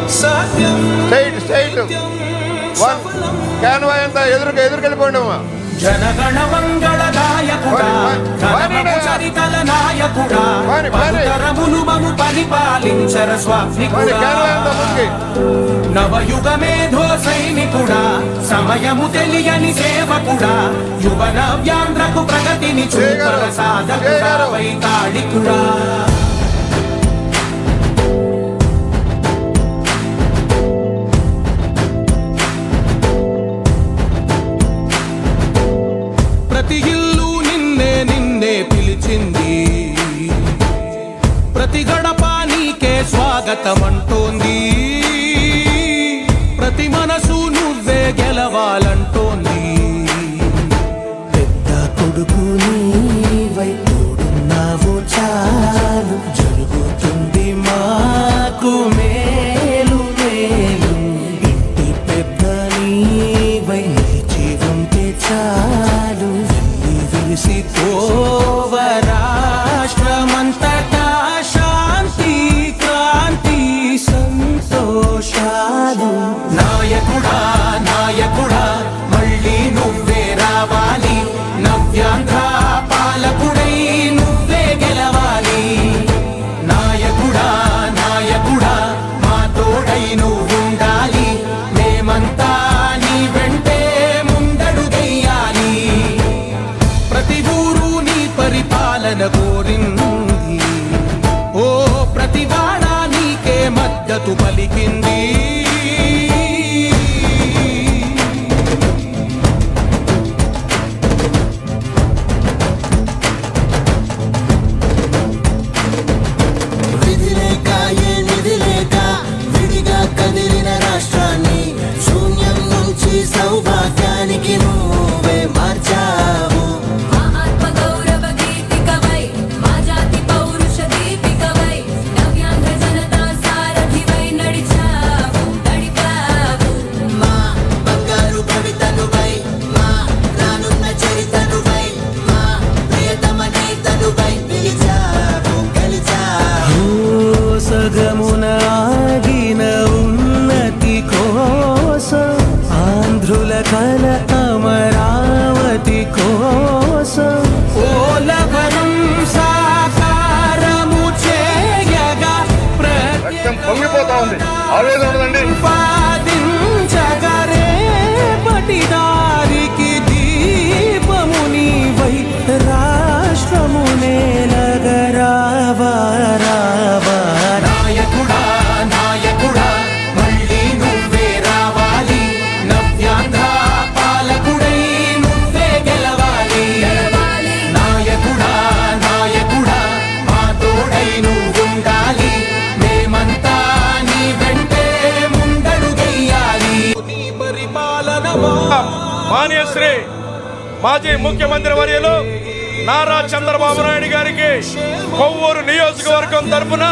Straight one Canva ఎంత ఎదురుకెళ్ళిపోండమ్మా. జనగణ మంగళ నాయకుడా చరితల నాయకుడా తరములు మము పరిపాలించర స్వామికుడా నవయుగ మేధో సైనికుడా సమయము తెలియని సేవకుడా యువ నవ్యాంధ్రకు ప్రగతిని చూపర సాధకుడా వైతాళికుడా ప్రతి ఇల్లు నిన్నే పిలిచింది ప్రతి గడప నీకే స్వాగతం అంటోంది ప్రతి మనసు నువ్వే గెలవాలంటోంది పెద్ద కొడుకు నీవై తోడున్నావు చాలు జరుగుతుంది మాకు మేలు మేలు ఇంటి పెద్ద నీవై నిలిచి ఉంటే చాలు రాష్ట్రమంతటా శాంతి క్రాంతి సంతోషాలు నాయకుడా నాయకుడా మళ్ళీ నువ్వే రావాలి నవ్యాంధ్ర పాలకుడై నువ్వే గెలవాలి నాయకుడా నాయకుడా మా తోడై నువ్వుండాలి మేమంతా నీ వెంటే ముందడుగెయ్యాలి ప్రతి ఊరు నీ పరిపాలన కోరింది ఓ ప్రతివాడ నీకే మద్దతు పలికింది విధి లేక ఏ నిధి లేక విడిగా కదిలిన రాష్ట్రాన్ని శూన్యం నుంచి సౌభాగ్యానికి నువ్వే మార్చావు సగమున ఆగిన ఉన్నతి కోసం ఆంధ్రుల కల అమరావతి కోసం ఓలవరం సాకారము చేయగా పొంగిపోతా ఉంది ఆవేదన ఉందండి పాదించగరే పటిదారికి దీపము నీవై రాష్ట్రము నేలగరావా రావా నాయకుడా నాయకుడా మళ్ళీ నువ్వే రావాలి నవ్యాంధ్ర పాలకుడై నువ్వే గెలవాలి నాయకుడా నాయకుడా మా తోడై నువ్వుండాలి మేమంతా నీ వెంటే ముందడుగెయ్యాలి నీ పరిపాలన మాన్యశ్రీ మాజీ ముఖ్యమంత్రి వర్యులు నారా చంద్రబాబు నాయుడు గారికి కొవ్వూరు నియోజకవర్గం తరఫున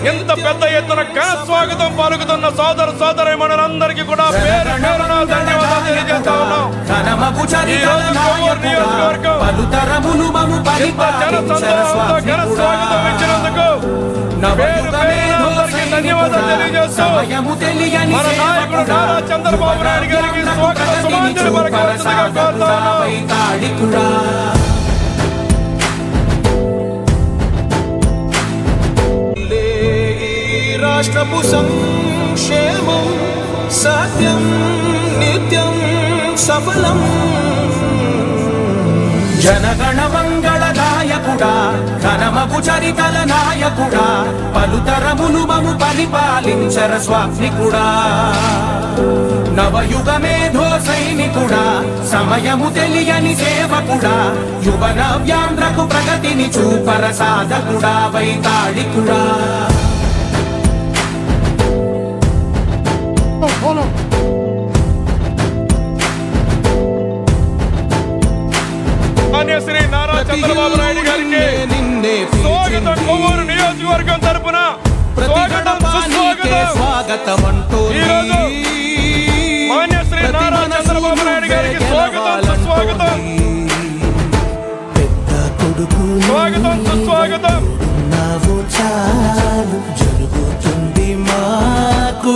ఇంత పెద్ద ఎత్తున ఘన స్వాగతం పలుకుతున్న సోదర సోదరీమణులందరికీ కూడా పేరు పేరున ధన్యవాదాలు తెలియజేస్తా ఉన్నాం. ఈ రోజు కొవ్వూరు నియోజకవర్గం ఇంత జనసందోహంతో ఘన స్వాగతం ఇచ్చినందుకు పేరు పేరున అందరికీ ధన్యవాదాలు తెలియజేస్తూ మన నాయకుడు నారా చంద్రబాబు నాయుడు గారికి స్వాగత సుమాంజలి పలకవలసిందిగా కోరుతా ఉన్నాం. రాష్ట్రపు సంక్షేమం సత్యం నిత్యం సఫలం జనగణ మంగళ నాయకుడా ఘనమగు చరితల నాయకుడా పలుతరములు మము పరిపాలించర స్వామికుడా నవయుగ మేధో సైనికుడా సమయము తెలియని సేవకుడా యువ నవ్యాంధ్రకు ప్రగతిని చూపర సాధకుడా వైతాళికుడా మాన్యశ్రీ నారా చంద్రబాబు నాయుడు గారికి స్వాగతం కొవ్వూరు నియోజకవర్గం తరపున స్వాగతం అంటూ ఈరోజు మాన్యశ్రీ నారా చంద్రబాబు నాయుడు గారికి స్వాగతం సుస్వాగతం స్వాగతం సుస్వాగతం చాలు జరుగుతుంది మాకు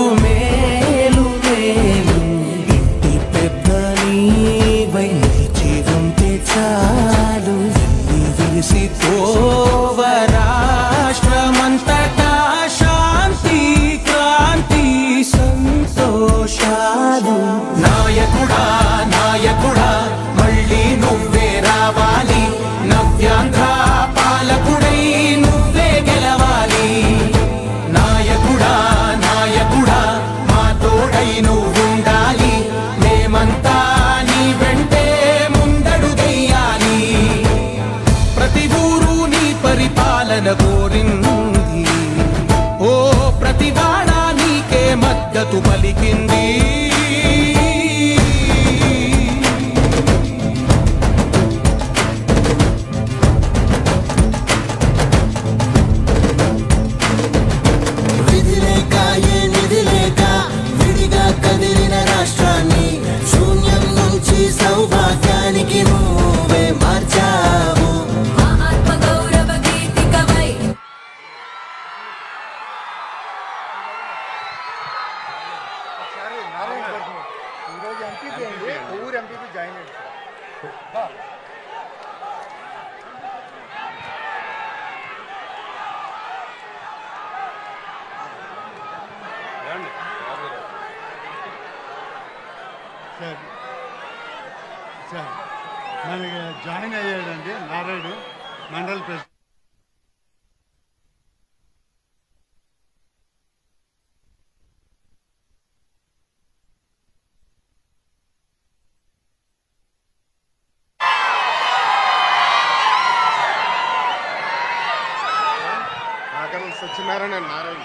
కోరింది. ఓ ప్రతివాడ నీకే మద్దతు పలికింది. సౌభాగ్యానికి నువ్వే మార్చావు. ఆత్మ గౌరవ గీతికవై ఈరోజు ఎంపీపీ అండి, ఊరు ఎంపీపీ జాయిన్ అయ్యారు. సార్ మనకి జాయిన్ అయ్యాడండి నారాయణ మండల president. Satyanarayana Narayana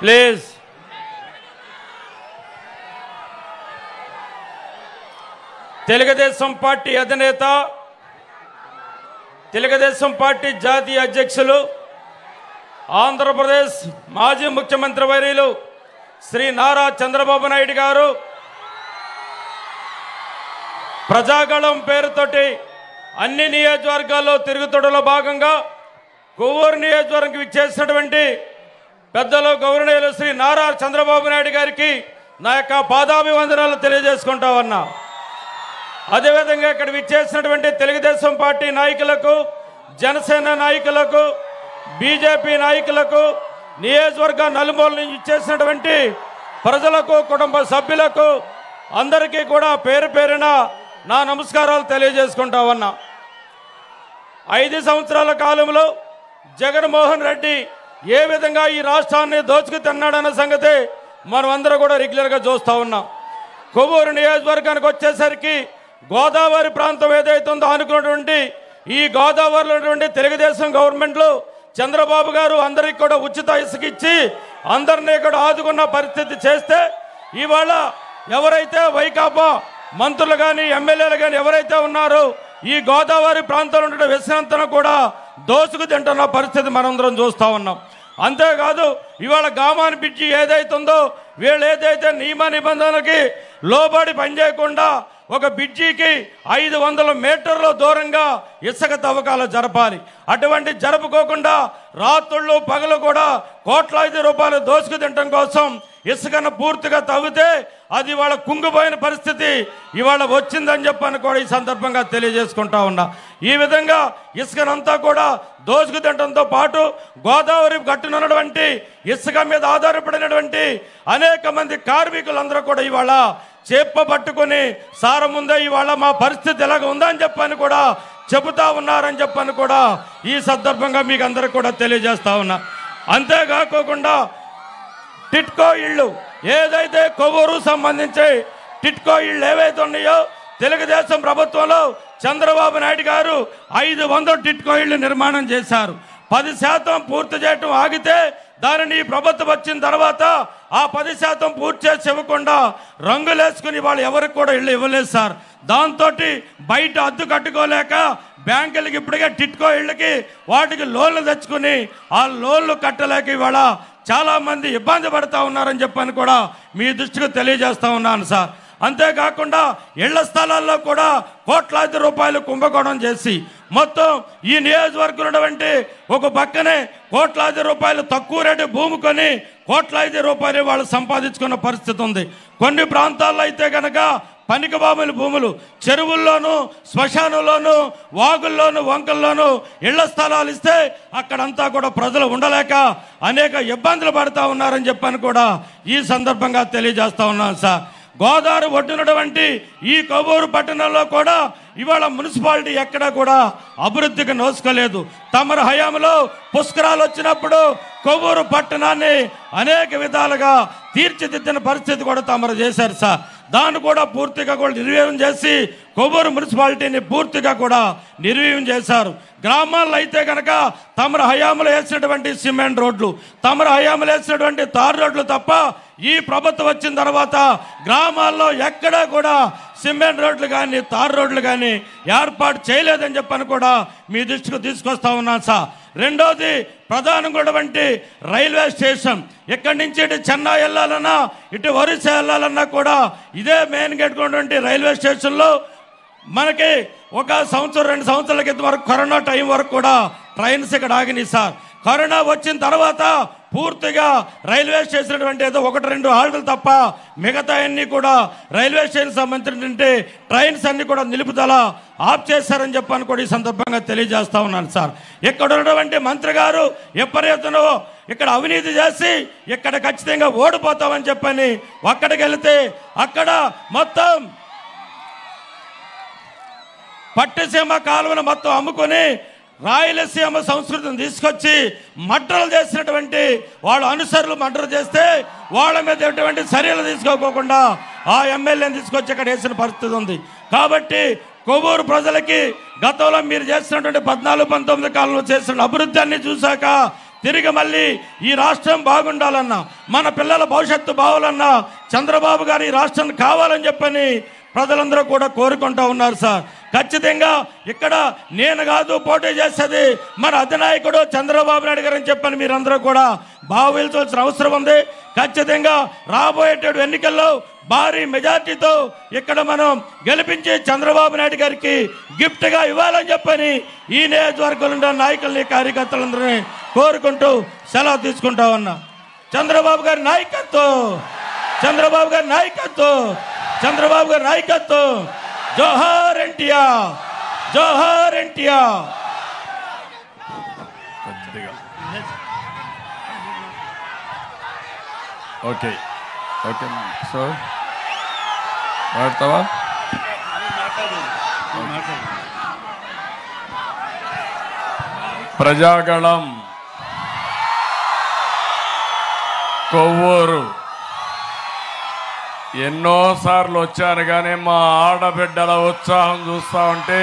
please Telugu Desam party అధినేత, తెలుగుదేశం పార్టీ జాతీయ అధ్యక్షులు, ఆంధ్రప్రదేశ్ మాజీ ముఖ్యమంత్రి వర్యులు శ్రీ నారా చంద్రబాబు నాయుడు గారు ప్రజాగళం పేరుతోటి అన్ని నియోజకవర్గాల్లో తిరుగుతుడులో భాగంగా కొవ్వూరు నియోజకవర్గం ఇచ్చేసినటువంటి పెద్దలు గౌరవనీయులు శ్రీ నారా చంద్రబాబు నాయుడు గారికి నా యొక్క పాదాభివందనాలు తెలియజేసుకుంటా ఉన్నా. అదేవిధంగా ఇక్కడ విచ్చేసినటువంటి తెలుగుదేశం పార్టీ నాయకులకు, జనసేన నాయకులకు, బీజేపీ నాయకులకు, నియోజకవర్గ నలుమూల నుంచి ఇచ్చేసినటువంటి ప్రజలకు, కుటుంబ సభ్యులకు అందరికీ కూడా పేరు పేరున నా నమస్కారాలు తెలియజేసుకుంటా ఉన్నా. 5 సంవత్సరాల కాలంలో జగన్మోహన్ రెడ్డి ఏ విధంగా ఈ రాష్ట్రాన్ని దోచుకు తిన్నాడన్న సంగతి మనం అందరూ కూడా రెగ్యులర్గా చూస్తూ ఉన్నాం. కొవ్వూరు నియోజకవర్గానికి వచ్చేసరికి గోదావరి ప్రాంతం ఏదైతే ఉందో అనుకున్నటువంటి ఈ గోదావరిలో ఉన్నటువంటి తెలుగుదేశం గవర్నమెంట్లో చంద్రబాబు గారు అందరికి కూడా ఉచిత ఇసుక ఇచ్చి అందరినీ కూడా ఆదుకున్న పరిస్థితి చేస్తే, ఇవాళ ఎవరైతే వైకాపా మంత్రులు కానీ ఎమ్మెల్యేలు కానీ ఎవరైతే ఉన్నారో ఈ గోదావరి ప్రాంతంలో ఉండే విశ్రాంతను కూడా దోసుకు తింటున్న పరిస్థితి మనందరం చూస్తూ ఉన్నాం. అంతేకాదు ఇవాళ గామాని బ్రిడ్జి ఏదైతుందో వీళ్ళు ఏదైతే నియమ నిబంధనలకి లోబడి పనిచేయకుండా ఒక బ్రిడ్జికి 500 మీటర్ల దూరంగా ఇసుక తవ్వకాలు జరపాలి. అటువంటి జరుపుకోకుండా రాత్రుళ్ళు పగలు కూడా కోట్లాది రూపాయలు దోసుకు తినడం కోసం ఇసుకను పూర్తిగా తవ్వితే అది ఇవాళ కుంగిపోయిన పరిస్థితి ఇవాళ వచ్చిందని చెప్పని కూడా ఈ సందర్భంగా తెలియజేసుకుంటా ఉన్నా. ఈ విధంగా ఇసుకనంతా కూడా దోసుకు తినడంతో పాటు గోదావరి గట్టునున్నటువంటి ఇసుక మీద ఆధారపడినటువంటి అనేక మంది కార్మికులందరూ కూడా ఇవాళ చేప పట్టుకుని సారం ముందే ఇవాళ మా పరిస్థితి ఎలాగ ఉందని చెప్పని కూడా చెబుతా ఉన్నారని చెప్పని కూడా ఈ సందర్భంగా మీకు అందరికి కూడా తెలియజేస్తా ఉన్నా. అంతేకాకుండా టిట్కో ఇళ్ళు ఏదైతే కొవ్వూరు సంబంధించి టిట్కో ఇళ్ళు ఏవైతే ఉన్నాయో తెలుగుదేశం ప్రభుత్వంలో చంద్రబాబు నాయుడు గారు 500 టిట్కో ఇళ్ళు నిర్మాణం చేశారు. 10% పూర్తి చేయటం ఆగితే దానిని ప్రభుత్వం వచ్చిన తర్వాత ఆ 10% పూర్తి చేసి ఇవ్వకుండా రంగులేసుకుని వాళ్ళు ఎవరికి కూడా ఇళ్ళు ఇవ్వలేదు సార్. దాంతో బయట అద్దు కట్టుకోలేక బ్యాంకులకి ఇప్పటికే టిట్కో ఇళ్ళకి వాటికి లోన్లు తెచ్చుకుని ఆ లోన్లు కట్టలేక ఇవాళ చాలామంది ఇబ్బంది పడుతూ ఉన్నారని చెప్పని కూడా మీ దృష్టికి తెలియజేస్తూ ఉన్నాను సార్. అంతేకాకుండా ఇళ్ల స్థలాల్లో కూడా కోట్లాది రూపాయలు కుంభకోణం చేసి మొత్తం ఈ నియోజకవర్గంలో ఉన్నటువంటి ఒక పక్కనే కోట్లాది రూపాయలు తక్కువ రేటు భూమి కొని కోట్లాది రూపాయలు వాళ్ళు సంపాదించుకున్న పరిస్థితి ఉంది. కొన్ని ప్రాంతాల్లో అయితే కనుక పనికి బాబుల భూములు చెరువుల్లోనూ శ్మశానంలోనూ వాగుల్లోనూ వంకల్లోనూ ఇళ్ల స్థలాలు ఇస్తే అక్కడంతా కూడా ప్రజలు ఉండలేక అనేక ఇబ్బందులు పడుతూ ఉన్నారని చెప్పని కూడా ఈ సందర్భంగా తెలియజేస్తూ ఉన్నాను సార్. గోదావరి ఒడ్డునటువంటి ఈ కొవ్వూరు పట్టణంలో కూడా ఇవాళ మున్సిపాలిటీ ఎక్కడా కూడా అభివృద్ధికి నోసుకోలేదు. తమరు హయాంలో పుష్కరాలు వచ్చినప్పుడు కొవ్వూరు పట్టణాన్ని అనేక విధాలుగా తీర్చిదిద్దిన పరిస్థితి కూడా తమరు చేశారు సార్. దాన్ని కూడా పూర్తిగా కూడా నిర్వీర్యం చేసి కొవ్వూరు మున్సిపాలిటీని పూర్తిగా కూడా నిర్వీర్యం చేశారు. గ్రామాల్లో అయితే కనుక తమరు హయాంలో వేసినటువంటి సిమెంట్ రోడ్లు, తమరు హయాంలో వేసినటువంటి తారు రోడ్లు తప్ప ఈ ప్రభుత్వం వచ్చిన తర్వాత గ్రామాల్లో ఎక్కడా కూడా సిమెంట్ రోడ్లు కానీ తారు రోడ్లు కానీ ఏర్పాటు చేయలేదని చెప్పని కూడా మీ దృష్టికి తీసుకొస్తా ఉన్నాను సార్. రెండోది ప్రధానమైనటువంటి రైల్వే స్టేషన్. ఇక్కడి నుంచి ఇటు చెన్నై వెళ్ళాలన్నా ఇటు ఒరిస్సా వెళ్ళాలన్నా కూడా ఇదే మెయిన్ గేట్ ఉన్నటువంటి రైల్వే స్టేషన్లో మనకి 1 సంవత్సరం 2 సంవత్సరాల క్రితం వరకు కరోనా టైం వరకు కూడా ట్రైన్స్ ఇక్కడ ఆగినాయి సార్. కరోనా వచ్చిన తర్వాత పూర్తిగా రైల్వే స్టేషన్ అంటే ఏదో 1-2 హాల్టులు తప్ప మిగతా అన్ని కూడా రైల్వే స్టేషన్ సంబంధించినటువంటి ట్రైన్స్ అన్ని కూడా నిలుపుదల ఆఫ్ చేశారని చెప్పని కూడా ఈ సందర్భంగా తెలియజేస్తా ఉన్నాను సార్. ఇక్కడ ఉన్నటువంటి మంత్రి గారు ఎప్పటినో ఇక్కడ అవినీతి చేసి ఇక్కడ ఖచ్చితంగా ఓడిపోతామని చెప్పని అక్కడికి వెళితే అక్కడ మొత్తం పట్టిసీమ కాలువను మొత్తం అమ్ముకొని రాయలసీమ సంస్కృతిని తీసుకొచ్చి మర్డర్లు చేసినటువంటి వాళ్ళ అనుసరులు మర్డర్ చేస్తే వాళ్ళ మీద ఎటువంటి చర్యలు తీసుకోకుండా ఆ ఎమ్మెల్యేని తీసుకొచ్చి ఇక్కడ వేసిన పరిస్థితి ఉంది. కాబట్టి కొవ్వూరు ప్రజలకి గతంలో మీరు చేసినటువంటి 14-19 కాలంలో చేసిన అభివృద్ధి అన్ని చూశాక తిరిగి మళ్ళీ ఈ రాష్ట్రం బాగుండాలన్నా మన పిల్లల భవిష్యత్తు బావాలన్నా చంద్రబాబు గారు ఈ రాష్ట్రం కావాలని చెప్పని ప్రజలందరూ కూడా కోరుకుంటూ ఉన్నారు సార్. ఖచ్చితంగా ఇక్కడ నేను కాదు పోటీ చేసేది మన అధినాయకుడు చంద్రబాబు నాయుడు గారు అని చెప్పని మీరందరూ కూడా భావించాల్సిన అవసరం ఉంది. ఖచ్చితంగా రాబోయేటటువంటి ఎన్నికల్లో భారీ మెజార్టీతో ఇక్కడ మనం గెలిపించి చంద్రబాబు నాయుడు గారికి గిఫ్ట్గా ఇవ్వాలని చెప్పని ఈ నియోజకవర్గంలో నాయకుల్ని కార్యకర్తలందరినీ కోరుకుంటూ సెలవు తీసుకుంటా ఉన్నా. చంద్రబాబు గారి నాయకత్వం, చంద్రబాబు గారి నాయకత్వం, చంద్రబాబు గారి నాయకత్వం. జోహార్ ఎన్టీఆర్, జోహార్ ఎన్టీఆర్. ఓకే ఓకే సో మాట్లాడతావా? ప్రజాగళం కొవ్వూరు ఎన్నోసార్లు వచ్చాను కానీ మా ఆడబిడ్డల ఉత్సాహం చూస్తా ఉంటే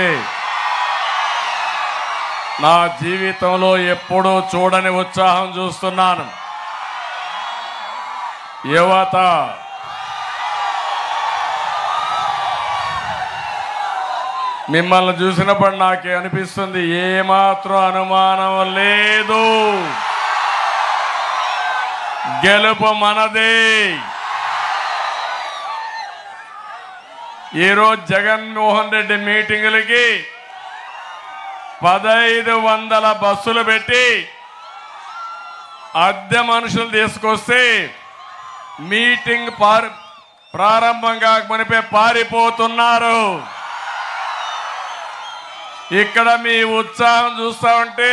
నా జీవితంలో ఎప్పుడూ చూడని ఉత్సాహం చూస్తున్నాను. యువత మిమ్మల్ని చూసినప్పుడు నాకే అనిపిస్తుంది ఏమాత్రం అనుమానం లేదు, గెలుపు మనదే. ఈరోజు జగన్మోహన్ రెడ్డి మీటింగులకి 1500 బస్సులు పెట్టి అద్దె మనుషులు తీసుకొస్తే మీటింగ్ ప్రారంభం కాకమునిపే పారిపోతున్నారు. ఇక్కడ మీ ఉత్సాహం చూస్తా ఉంటే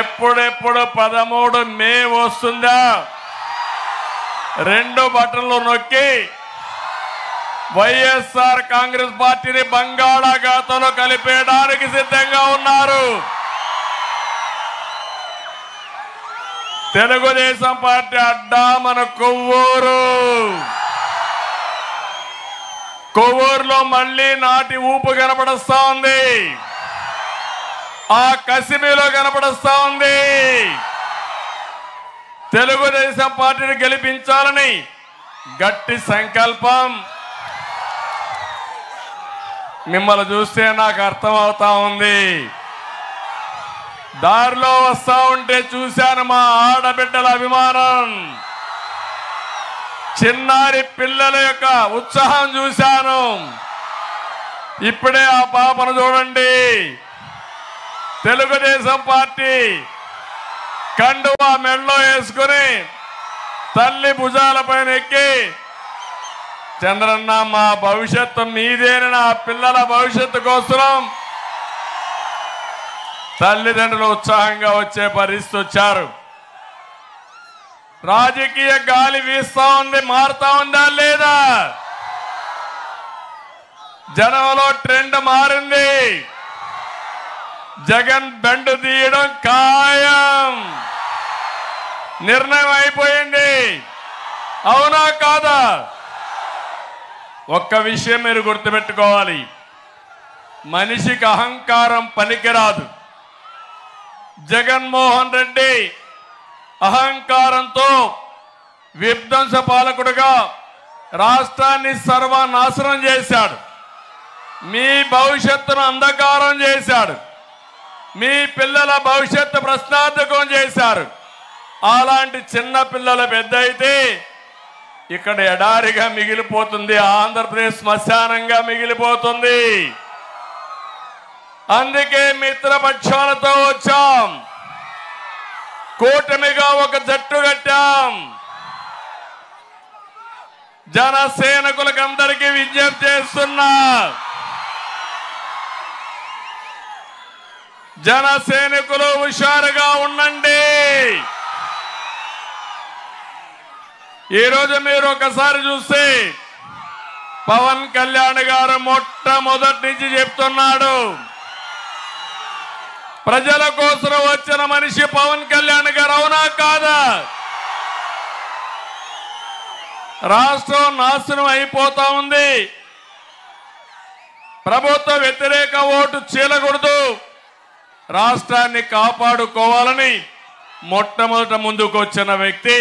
ఎప్పుడెప్పుడు 13 మే వస్తుందా 2 బటన్లు నొక్కి వైఎస్ఆర్ కాంగ్రెస్ పార్టీని బంగాళాఖాతంలో కలిపేయడానికి సిద్ధంగా ఉన్నారు. తెలుగుదేశం పార్టీ అడ్డా మన కొవ్వూరు. కొవ్వూరులో మళ్ళీ నాటి ఊపు కనపడుస్తా ఉంది, ఆ కసిమిలో కనపడుస్తా ఉంది. తెలుగుదేశం పార్టీని గెలిపించాలని గట్టి సంకల్పం. మిమ్మల్ని చూస్తే నాకు అర్థం అవుతా ఉంది. దారిలో వస్తా ఉంటే చూశాను మా ఆడబిడ్డల అభిమానం, చిన్నారి పిల్లల యొక్క ఉత్సాహం చూశాను. ఇప్పుడే ఆ పాపను చూడండి, తెలుగుదేశం పార్టీ కండువా మెడలో వేసుకుని తల్లి భుజాలపైన ఎక్కి చంద్రన్న మా భవిష్యత్తు మీదేని నా పిల్లల భవిష్యత్తు కోసం తల్లిదండ్రులు ఉత్సాహంగా వచ్చే పరిస్థితి వచ్చారు. రాజకీయ గాలి వీస్తా ఉంది, మారుతా ఉందా లేదా? జనంలో ట్రెండ్ మారింది. జగన్ బెండు తీయడం ఖాయం, నిర్ణయం అయిపోయింది. అవునా కాదా? ఒక్క విషయం మీరు గుర్తుపెట్టుకోవాలి, మనిషికి అహంకారం పనికిరాదు. జగన్మోహన్ రెడ్డి అహంకారంతో విధ్వంస పాలకుడుగా రాష్ట్రాన్ని సర్వనాశనం చేశాడు. మీ భవిష్యత్తును అంధకారం చేశాడు. మీ పిల్లల భవిష్యత్తు ప్రశ్నార్థకం చేశారు. అలాంటి చిన్న పిల్లల పెద్ద అయితే ఇక్కడ ఎడారిగా మిగిలిపోతుంది, ఆంధ్రప్రదేశ్ శ్మశానంగా మిగిలిపోతుంది. అందుకే మిత్రపక్షాలతో వచ్చాం, కూటమిగా ఒక జట్టు కట్టాం. జనసేనకులకు అందరికీ విజ్ఞప్తి చేస్తున్నా, జనసేనకులు హుషారుగా ఉండండి. ఈరోజు మీరు ఒకసారి చూస్తే పవన్ కళ్యాణ్ గారు మొట్టమొదటి నుంచి చెప్తున్నాడు, ప్రజల కోసం వచ్చిన మనిషి పవన్ కళ్యాణ్ గారు. అవునా కాదా? రాష్ట్రం నాశనం అయిపోతా ఉంది. ప్రభుత్వ వ్యతిరేక ఓటు చీలకూడదు, రాష్ట్రాన్ని కాపాడుకోవాలని మొట్టమొదట ముందుకు వచ్చిన వ్యక్తి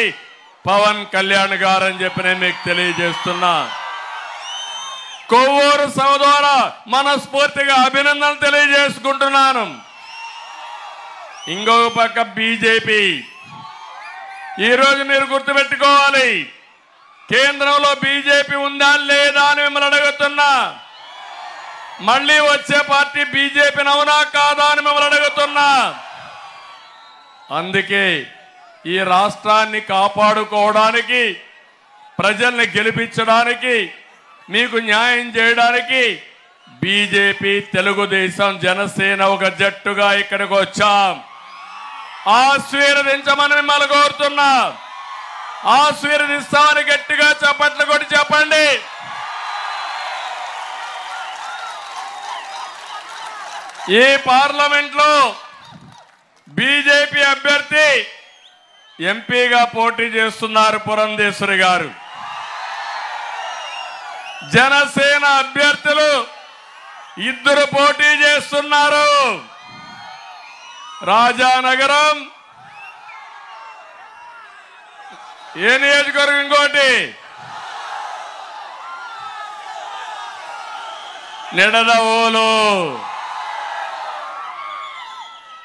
పవన్ కళ్యాణ్ గారు అని చెప్పి నేను మీకు తెలియజేస్తున్నా. కొవ్వూరు సభ ద్వారా మనస్ఫూర్తిగా అభినందనలు తెలియజేసుకుంటున్నాను. ఇంకొక పక్క బీజేపీ. ఈరోజు మీరు గుర్తుపెట్టుకోవాలి, కేంద్రంలో బీజేపీ ఉందా లేదా అని మిమ్మల్ని అడుగుతున్నా. మళ్ళీ వచ్చే పార్టీ బీజేపీని అవునా కాదా అని మిమ్మల్ని అడుగుతున్నా. అందుకే ఈ రాష్ట్రాన్ని కాపాడుకోవడానికి, ప్రజల్ని గెలిపించడానికి, మీకు న్యాయం చేయడానికి బీజేపీ, తెలుగుదేశం, జనసేన ఒక జట్టుగా ఇక్కడికి వచ్చాం. ఆశీర్వదించమని మిమ్మల్ని కోరుతున్నా. ఆశీర్వదిస్తామని గట్టిగా చప్పట్లు కొట్టి చెప్పండి. ఈ పార్లమెంట్ లో బీజేపీ అభ్యర్థి ఎంపీగా పోటీ చేస్తున్నారు పురంధేశ్వరి గారు. జనసేన అభ్యర్థులు ఇద్దరు పోటీ చేస్తున్నారు. రాజానగరం ఏ నియోజకవర్గం, ఇంకోటి నిడదవోలు,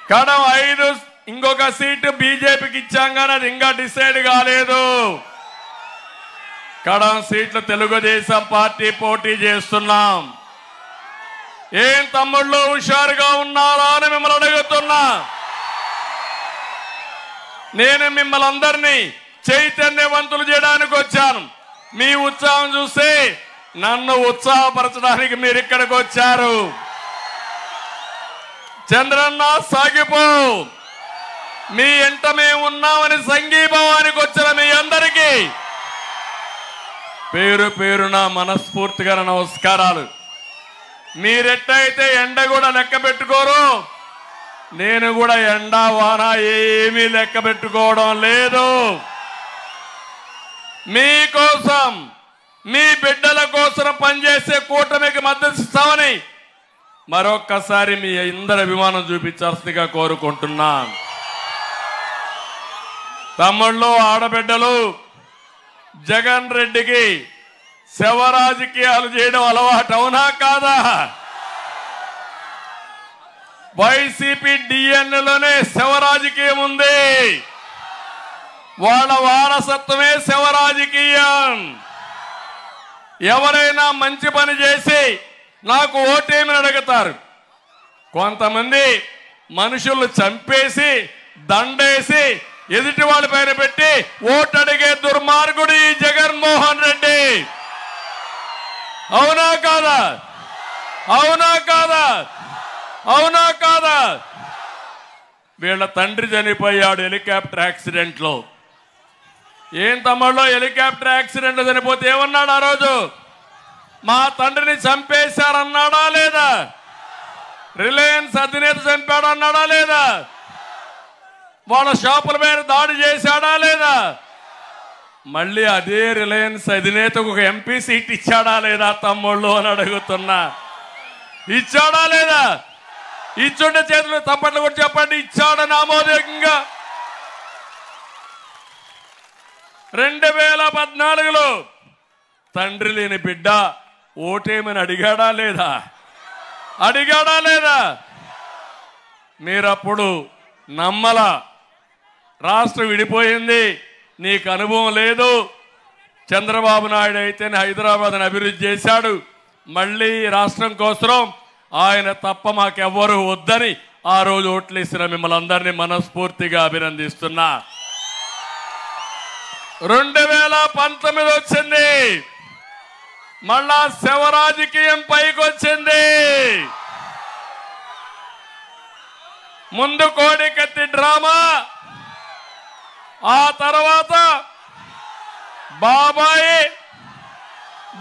కడవ 5, ఇంకొక సీటు బీజేపీకి ఇచ్చాం కానీ అది ఇంకా డిసైడ్ కాలేదు. కడవ సీట్లు తెలుగుదేశం పార్టీ పోటీ చేస్తున్నాం. ఏం తమ్ముళ్ళు హుషారుగా ఉన్నారా అని మిమ్మల్ని అడుగుతున్నా. నేను మిమ్మల్ని అందరినీ చైతన్యవంతులు చేయడానికి వచ్చాను. మీ ఉత్సాహం చూస్తే నన్ను ఉత్సాహపరచడానికి మీరు ఇక్కడికి వచ్చారు. చంద్రన్న సాగిపో, మీ ఎంట మేము ఉన్నామని సంఘీభావానికి వచ్చిన మీ అందరికీ పేరు పేరున మనస్ఫూర్తిగా నమస్కారాలు. మీరెట్టయితే ఎండ కూడా లెక్క పెట్టుకోరు, నేను కూడా ఎండ వాన ఏమీ లెక్క పెట్టుకోవడం లేదు. మీకోసం, మీ బిడ్డల కోసం పనిచేసే కూటమికి మద్దతు ఇస్తామని మరొక్కసారి మీ అందరి అభిమానం చూపించాల్సిందిగా కోరుకుంటున్నా. తమ్ముళ్ళు, ఆడబిడ్డలు, జగన్ రెడ్డికి శవ రాజకీయాలు చేయడం అలవాటు. అవునా కాదా? వైసీపీ డిఎన్ఏలోనే శవ రాజకీయం ఉంది. వాళ్ళ వారసత్వమే శవ రాజకీయం. ఎవరైనా మంచి పని చేసి నాకు ఓటేమని అడుగుతారు. కొంతమంది మనుషులు చంపేసి దండేసి ఎదుటి వాళ్ళ పైన పెట్టి ఓటు అడిగే దుర్మార్గుడు ఈ జగన్మోహన్ రెడ్డి. అవునా కాదా? అవునా కాదా? అవునా కాదా? వీళ్ళ తండ్రి చనిపోయాడు హెలికాప్టర్ యాక్సిడెంట్ లో. ఏం తమ్ముళ్ళు, హెలికాప్టర్ యాక్సిడెంట్ చనిపోతే ఏమన్నాడు ఆ రోజు? మా తండ్రిని చంపేశారన్నాడా లేదా? రిలయన్స్ అధినేత చంపాడన్నాడా లేదా? వాళ్ళ షాపుల మీద దాడి చేశాడా లేదా? మళ్ళీ అదే రిలయన్స్ అధినేతకు ఒక ఎంపీ సీట్ ఇచ్చాడా లేదా తమ్ముళ్ళు అని అడుగుతున్నా. ఇచ్చాడా లేదా? ఇచ్చుంటే చేతులు తప్పట్లు కూడా చెప్పండి. ఇచ్చాడని ఆమోదయోగ్యంగా 2014లో తండ్రి లేని బిడ్డ ఓటేమని అడిగాడా లేదా? అడిగాడా లేదా? మీరప్పుడు నమ్మల. రాష్ట్రం విడిపోయింది, నీకు అనుభవం లేదు. చంద్రబాబు నాయుడు అయితేనే హైదరాబాద్ని అభివృద్ధి చేశాడు. మళ్ళీ రాష్ట్రం కోసం ఆయన తప్ప మాకెవ్వరూ వద్దని ఆ రోజు ఓట్లేసిన మిమ్మల్ని అందరినీ మనస్ఫూర్తిగా అభినందిస్తున్నా. 2019 వచ్చింది, మళ్ళా శవ రాజకీయం పైకి వచ్చింది. ముందు కోడికత్తి డ్రామా, ఆ తర్వాత బాబాయి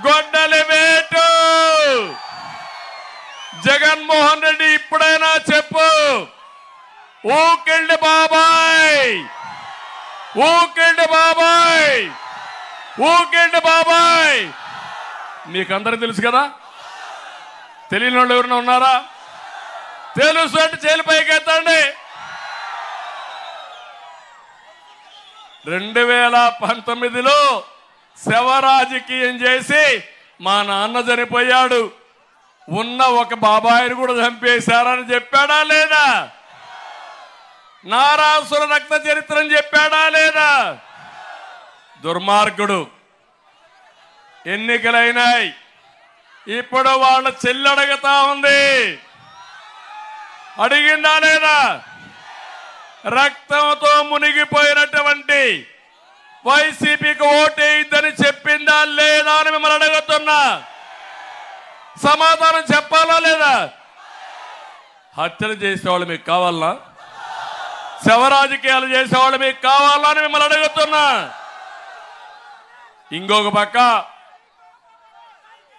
గొడ్డలి వేటు. జగన్మోహన్ రెడ్డి ఇప్పుడైనా చెప్పు, ఊకిల్డ్ బాబాయ్, ఊకిల్డ్ బాబాయ్, ఊకిల్డ్ బాబాయ్. మీకందరూ తెలుసు కదా? తెలియని వాళ్ళు ఎవరైనా ఉన్నారా? తెలుసు అంటే చేలు పైకెత్తండి. 2019లో శవ రాజకీయం చేసి మా నాన్న చనిపోయాడు, ఉన్న ఒక బాబాయిని కూడా చంపేశారని చెప్పాడా లేదా? నారాసుర రక్త చరిత్రని చెప్పాడా లేదా? దుర్మార్గుడు. ఎన్నికలైనాయి, ఇప్పుడు వాళ్ళ చెల్లి అడుగుతా ఉంది, అడిగిందా లేదా? రక్తంతో మునిగిపోయినటువంటి వైసీపీకి ఓటేయిద్దని చెప్పిందా లేదా అని మిమ్మల్ని అడుగుతున్నా. సమాధానం చెప్పాలా లేదా? హత్యలు చేసేవాళ్ళు మీకు కావాలా? శవ రాజకీయాలు చేసేవాళ్ళు మీకు కావాలా అని మిమ్మల్ని అడుగుతున్నా. ఇంకొక పక్క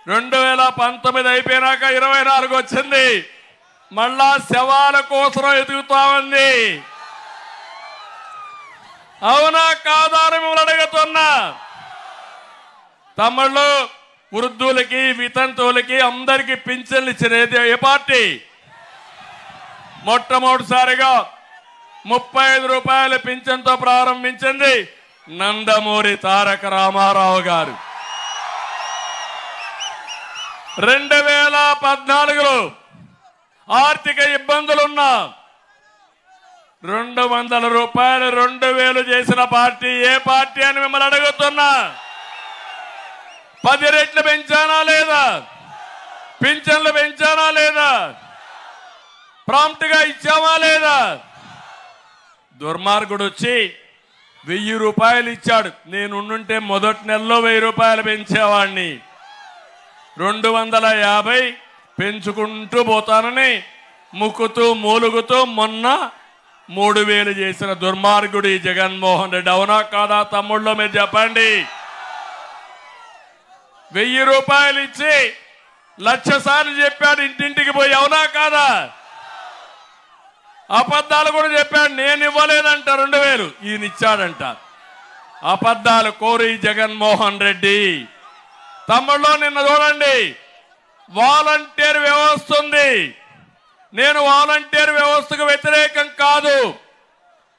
2019 అయిపోయినాక 24 వచ్చింది, మళ్ళా శవాల కోసం ఎదుగుతా ఉంది. అవునా కాదా అని మిమ్మల్ని అడుగుతున్నా. తమ్ముళ్ళు, వృద్ధులకి, వితంతువులకి అందరికీ పింఛన్లు ఇచ్చినది ఏ పార్టీ? మొట్టమొదటిసారిగా 35 రూపాయల పింఛన్తో ప్రారంభించింది నందమూరి తారక రామారావు గారు. 2014లో ఆర్థిక ఇబ్బందులున్నా 200 రూపాయలు 2000 చేసిన పార్టీ ఏ పార్టీ అని మిమ్మల్ని అడుగుతున్నా. 10 రెట్లు పెంచానా లేదా? పింఛన్లు పెంచానా లేదా? ప్రాంప్ట్ గా ఇచ్చామా లేదా? దుర్మార్గుడు వచ్చి 1000 రూపాయలు ఇచ్చాడు. నేనుంటే మొదటి నెలలో 1000 రూపాయలు పెంచేవాడిని. 250 పెంచుకుంటూ పోతానని ముక్కుతూ మూలుగుతూ మొన్న 3000 చేసిన దుర్మార్గుడు ఈ జగన్మోహన్ రెడ్డి. అవునా కాదా తమ్ముళ్ళు? మీరు చెప్పండి. 1000 రూపాయలు ఇచ్చి 1,00,000 సార్లు చెప్పాడు ఇంటింటికి పోయి. అవునా కాదా? అబద్ధాలు కూడా చెప్పాడు, నేను ఇవ్వలేదంట 2000, ఈయన ఇచ్చాడంట. అబద్ధాలు కోరి జగన్మోహన్ రెడ్డి. తమ్ముళ్ళు నిన్న చూడండి, వాలంటీర్ వ్యవస్థ ఉంది. నేను వాలంటీర్ వ్యవస్థకు వ్యతిరేకం కాదు.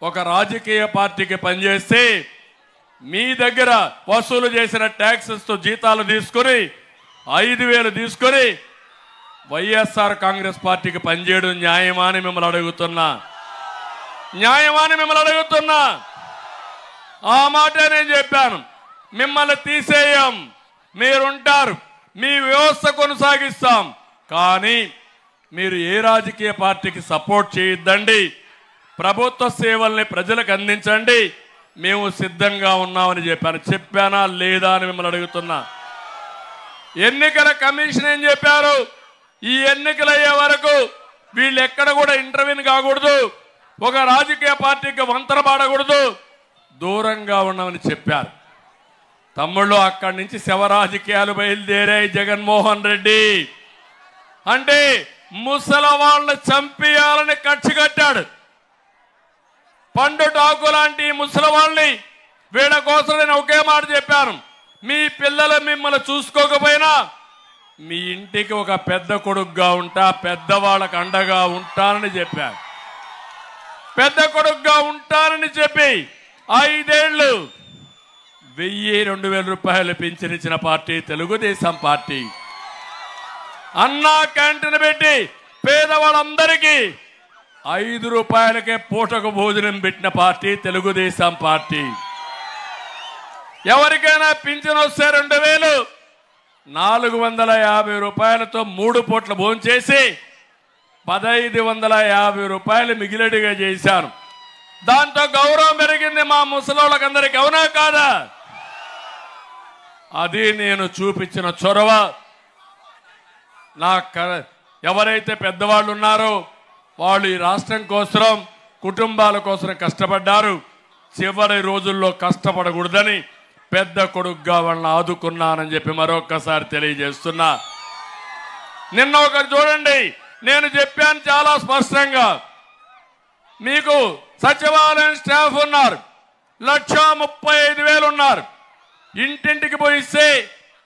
ఒక రాజకీయ పార్టీకి పనిచేస్తే మీ దగ్గర వసూలు చేసిన ట్యాక్సెస్ తో జీతాలు తీసుకుని 5,000 తీసుకుని వైఎస్ఆర్ కాంగ్రెస్ పార్టీకి పనిచేయడం న్యాయమా అని మిమ్మల్ని అడుగుతున్నా. న్యాయమా అని మిమ్మల్ని అడుగుతున్నా. ఆ మాట నేను చెప్పాను. మిమ్మల్ని తీసేయం, మీరుంటారు, మీ వ్యవస్థ కొనసాగిస్తాం. కానీ మీరు ఏ రాజకీయ పార్టీకి సపోర్ట్ చేయొద్దండి. ప్రభుత్వ సేవల్ని ప్రజలకు అందించండి. మేము సిద్ధంగా ఉన్నామని చెప్పాను. చెప్పానా లేదా అని మిమ్మల్ని అడుగుతున్నా. ఎన్నికల కమిషన్ ఏం చెప్పారు? ఈ ఎన్నికలు అయ్యే వరకు వీళ్ళు ఎక్కడ కూడా ఇంటర్వ్యూని కాకూడదు, ఒక రాజకీయ పార్టీకి వంతన పాడకూడదు, దూరంగా ఉన్నామని చెప్పారు. తమ్ముళ్ళు అక్కడి నుంచి శవ రాజకీయాలు బయలుదేరాయి. జగన్మోహన్ రెడ్డి అంటే ముసలి వాళ్ళని చంపేయాలని కక్ష కట్టాడు. పండు టాకు లాంటి ముసలి వాళ్ళని వీళ్ళ కోసం నేను ఒకే మాట చెప్పాను, మీ పిల్లలు మిమ్మల్ని చూసుకోకపోయినా మీ ఇంటికి ఒక పెద్ద కొడుకుగా ఉంటా, పెద్దవాళ్ళకు అండగా ఉంటానని చెప్పాను. పెద్ద కొడుకుగా ఉంటానని చెప్పి 5 ఏళ్ళు 1000-2000 రూపాయలు పింఛనిచ్చిన పార్టీ తెలుగుదేశం పార్టీ. అన్నా క్యాంటీన్ పెట్టి పేదవాళ్ళందరికీ 5 రూపాయలకే పూటకు భోజనం పెట్టిన పార్టీ తెలుగుదేశం పార్టీ. ఎవరికైనా పింఛన్ వస్తే 2450 రూపాయలతో 3 పూట్ల భోజనం చేసి 1550 రూపాయలు మిగిలిడిగా చేశాను. దాంతో గౌరవం పెరిగింది మా ముసలోళ్ళకందరికి. అవునా కాదా? అది నేను చూపించిన చొరవ. ఎవరైతే పెద్దవాళ్ళు ఉన్నారో వాళ్ళు ఈ రాష్ట్రం కోసం, కుటుంబాల కోసం కష్టపడ్డారు. చివరి రోజుల్లో కష్టపడకూడదని పెద్ద కొడుకుగా వాళ్ళని ఆదుకున్నానని చెప్పి మరొక్కసారి తెలియజేస్తున్నా. నిన్న ఒకరు చూడండి, నేను చెప్పాను చాలా స్పష్టంగా, మీకు సచివాలయం స్టాఫ్ ఉన్నారు, 1,35,000 ఉన్నారు. ఇంటింటికి పోయిస్తే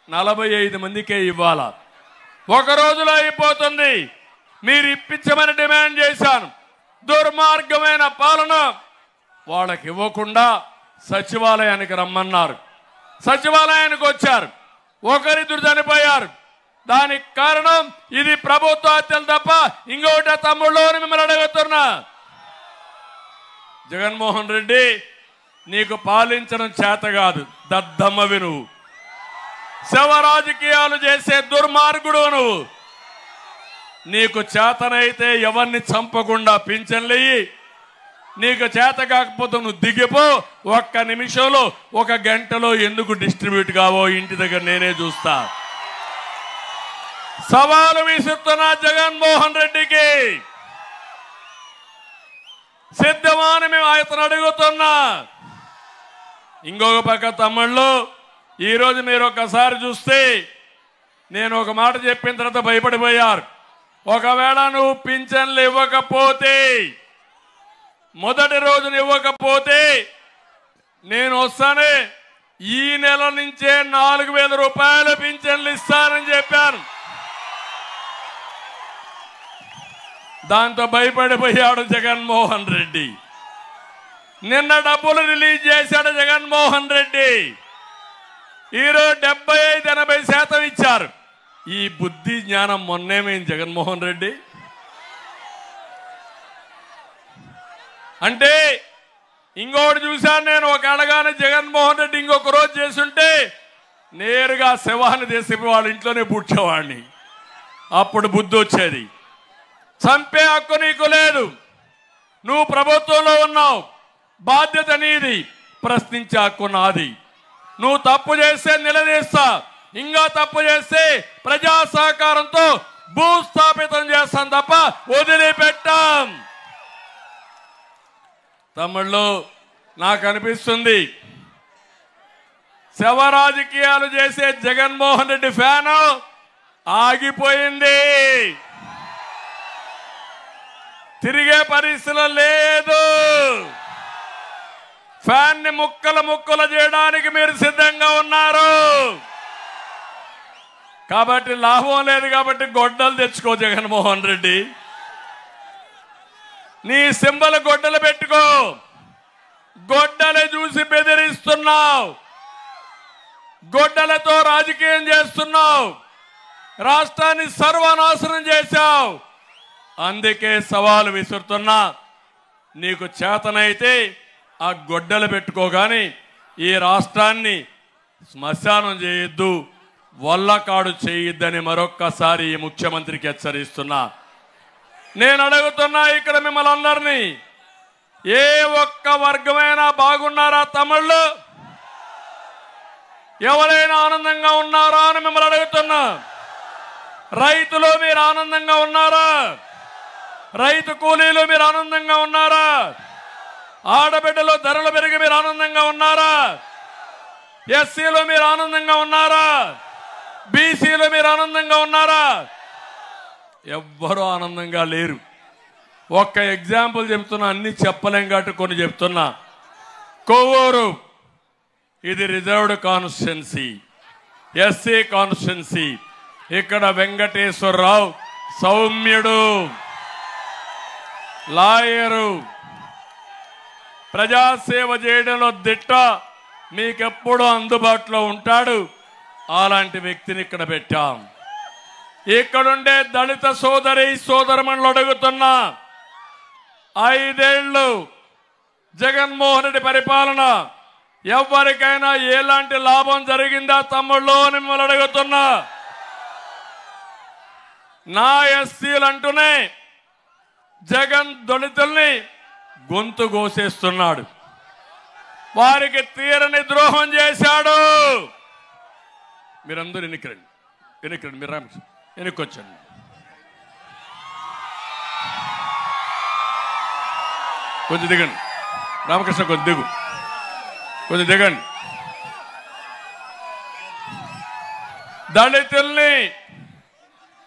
45 మందికే ఇవ్వాలా. ఒక రోజులో అయిపోతుంది. మీరు ఇప్పించమని డిమాండ్ చేశాను. దుర్మార్గమైన పాలన వాళ్ళకి ఇవ్వకుండా సచివాలయానికి రమ్మన్నారు. సచివాలయానికి వచ్చారు, ఒకరిద్దరు చనిపోయారు. దానికి కారణం ఇది ప్రభుత్వ హత్యలు తప్ప ఇంకొకటి తమ్ముళ్ళు మిమ్మల్ని అడుగుతున్నా. జగన్మోహన్ రెడ్డి, నీకు పాలించడం చేత కాదు, దద్దమ్మవి నువ్వు. శవ రాజకీయాలు చేసే దుర్మార్గుడు నువ్వు. నీకు చేతనైతే ఎవరిని చంపకుండా పింఛన్లయ్యి, నీకు చేత కాకపోతే నువ్వు దిగిపో. 1 నిమిషంలో 1 గంటలో ఎందుకు డిస్ట్రిబ్యూట్ కావో ఇంటి దగ్గర నేనే చూస్తా. సవాలు విసురుతున్నా జగన్మోహన్ రెడ్డికి. సిద్ధమాని మేము అతను అడుగుతున్నా. ఇంకొక పక్క తమ్ముళ్ళు, ఈరోజు మీరు ఒకసారి చూస్తే నేను ఒక మాట చెప్పిన తర్వాత భయపడిపోయారు. ఒకవేళ నువ్వు పింఛన్లు ఇవ్వకపోతే, మొదటి రోజున ఇవ్వకపోతే నేను వస్తానే ఈ నెల నుంచే 4,000 రూపాయలు పింఛన్లు ఇస్తానని చెప్పాను. దాంతో భయపడిపోయాడు జగన్మోహన్ రెడ్డి. నిన్న డబ్బులు రిలీజ్ చేశాడు జగన్మోహన్ రెడ్డి. ఈరోజు 75-80% ఇచ్చారు. ఈ బుద్ధి జ్ఞానం మొన్నేమైంది జగన్మోహన్ రెడ్డి? అంటే ఇంకొకటి చూశాను నేను, ఒక అడగానే జగన్మోహన్ రెడ్డి ఇంకొక రోజు చేస్తుంటే నేరుగా శవాన్ని తీసి వాళ్ళ ఇంట్లోనే పుట్టేవాడిని. అప్పుడు బుద్ధి వచ్చేది. చంపే హక్కు నీకు లేదు. నువ్వు ప్రభుత్వంలో ఉన్నావు, బాధ్యత నీది, ప్రశ్నించే హక్కు నాది. నువ్వు తప్పు చేస్తే నిలదీస్తా, ఇంకా తప్పు చేస్తే ప్రజా సహకారంతో భూస్థాపితం చేస్తాం తప్ప వదిలిపెట్టాం. తమ్ముళ్ళు, నాకు అనిపిస్తుంది శవ రాజకీయాలు చేసే జగన్మోహన్ రెడ్డి ఫ్యాను ఆగిపోయింది. తిరిగే పరిస్థితి లేదు. ఫ్యాన్ ని ముక్కలు చేయడానికి మీరు సిద్ధంగా ఉన్నారు. కాబట్టి లాభం లేదు. కాబట్టి గొడ్డలు తెచ్చుకో జగన్మోహన్ రెడ్డి. నీ సింబల్ గొడ్డలు పెట్టుకో. గొడ్డలు చూసి బెదిరిస్తున్నావు, గొడ్డలతో రాజకీయం చేస్తున్నావు, రాష్ట్రాన్ని సర్వనాశనం చేశావు. అందుకే సవాలు విసురుతున్నా. నీకు చేతనైతే ఆ గొడ్డలు పెట్టుకోగాని ఈ రాష్ట్రాన్ని శ్మశానం చేయొద్దు, వల్లకాడు చేయొద్దని మరొక్కసారి ఈ ముఖ్యమంత్రికి హెచ్చరిస్తున్నా. నేను అడుగుతున్నా ఇక్కడ మిమ్మల్ని అందరినీ, ఏ ఒక్క వర్గమైనా బాగున్నారా తమ్ముళ్ళు? ఎవరైనా ఆనందంగా ఉన్నారా అని మిమ్మల్ని అడుగుతున్నా. రైతులు మీరు ఆనందంగా ఉన్నారా? రైతు కూలీలు మీరు ఆనందంగా ఉన్నారా? ఆడబిడ్డలు ధరలు పెరిగి మీరు ఆనందంగా ఉన్నారా? ఎస్సీలో మీరు ఆనందంగా ఉన్నారా? బీసీలో మీరు ఆనందంగా ఉన్నారా? ఎవ్వరూ ఆనందంగా లేరు. ఒక్క ఎగ్జాంపుల్ చెప్తున్నా, అన్ని చెప్పలేం కాబట్టి కొన్ని చెప్తున్నా. కొవ్వూరు ఇది రిజర్వ్డ్ కాన్స్టిట్యున్సీ, ఎస్సీ కాన్స్టిట్యున్సీ. ఇక్కడ వెంకటేశ్వరరావు సౌమ్యుడు, లాయరు, ప్రజాసేవ చేయడంలో దిట్ట, మీకెప్పుడూ అందుబాటులో ఉంటాడు. అలాంటి వ్యక్తిని ఇక్కడ పెట్టాం. ఇక్కడుండే దళిత సోదరి సోదరమణులు అడుగుతున్నా, 5 ఏళ్ళు జగన్మోహన్ రెడ్డి పరిపాలన ఎవరికైనా ఎలాంటి లాభం జరిగిందా తమ్ముళ్ళు అని మిమ్మల్ని అడుగుతున్నా. నా ఎస్సీలు అంటూనే జగన్ దళితుల్ని గొంతు కోసేస్తున్నాడు, వారికి తీరని ద్రోహం చేశాడు. మీరందరూ ఎన్నికరండి, మీరు వెనక్కొచ్చండి. కొంచెం దిగండి రామకృష్ణ, కొంచెం దిగండి. దళితుల్ని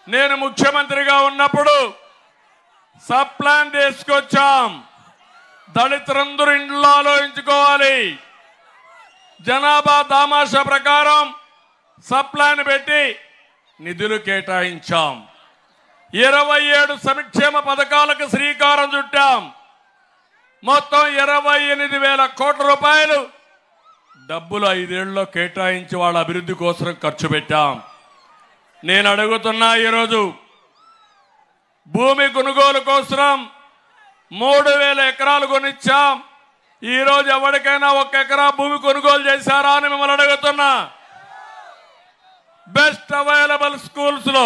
నేను ముఖ్యమంత్రిగా ఉన్నప్పుడు సబ్ ప్లాన్ తీసుకొచ్చాం. దళితులందరూ ఇంట్లో ఆలోచించుకోవాలి. జనాభా దామాషా ప్రకారం సబ్ ప్లాన్ పెట్టి నిధులు కేటాయించాం. 27 సంక్షేమ పథకాలకు శ్రీకారం చుట్టాం. మొత్తం 28,000 కోట్ల రూపాయలు డబ్బులు 5 ఏళ్లలో కేటాయించి వాళ్ళ అభివృద్ధి కోసం ఖర్చు పెట్టాం. నేను అడుగుతున్నా, ఈరోజు భూమి కొనుగోలు కోసం 3,000 ఎకరాలు కొనిచ్చాం. ఈరోజు ఎవరికైనా 1 ఎకరా భూమి కొనుగోలు చేశారా అని మిమ్మల్ని అడుగుతున్నా. బెస్ట్ అవైలబుల్ స్కూల్స్ లో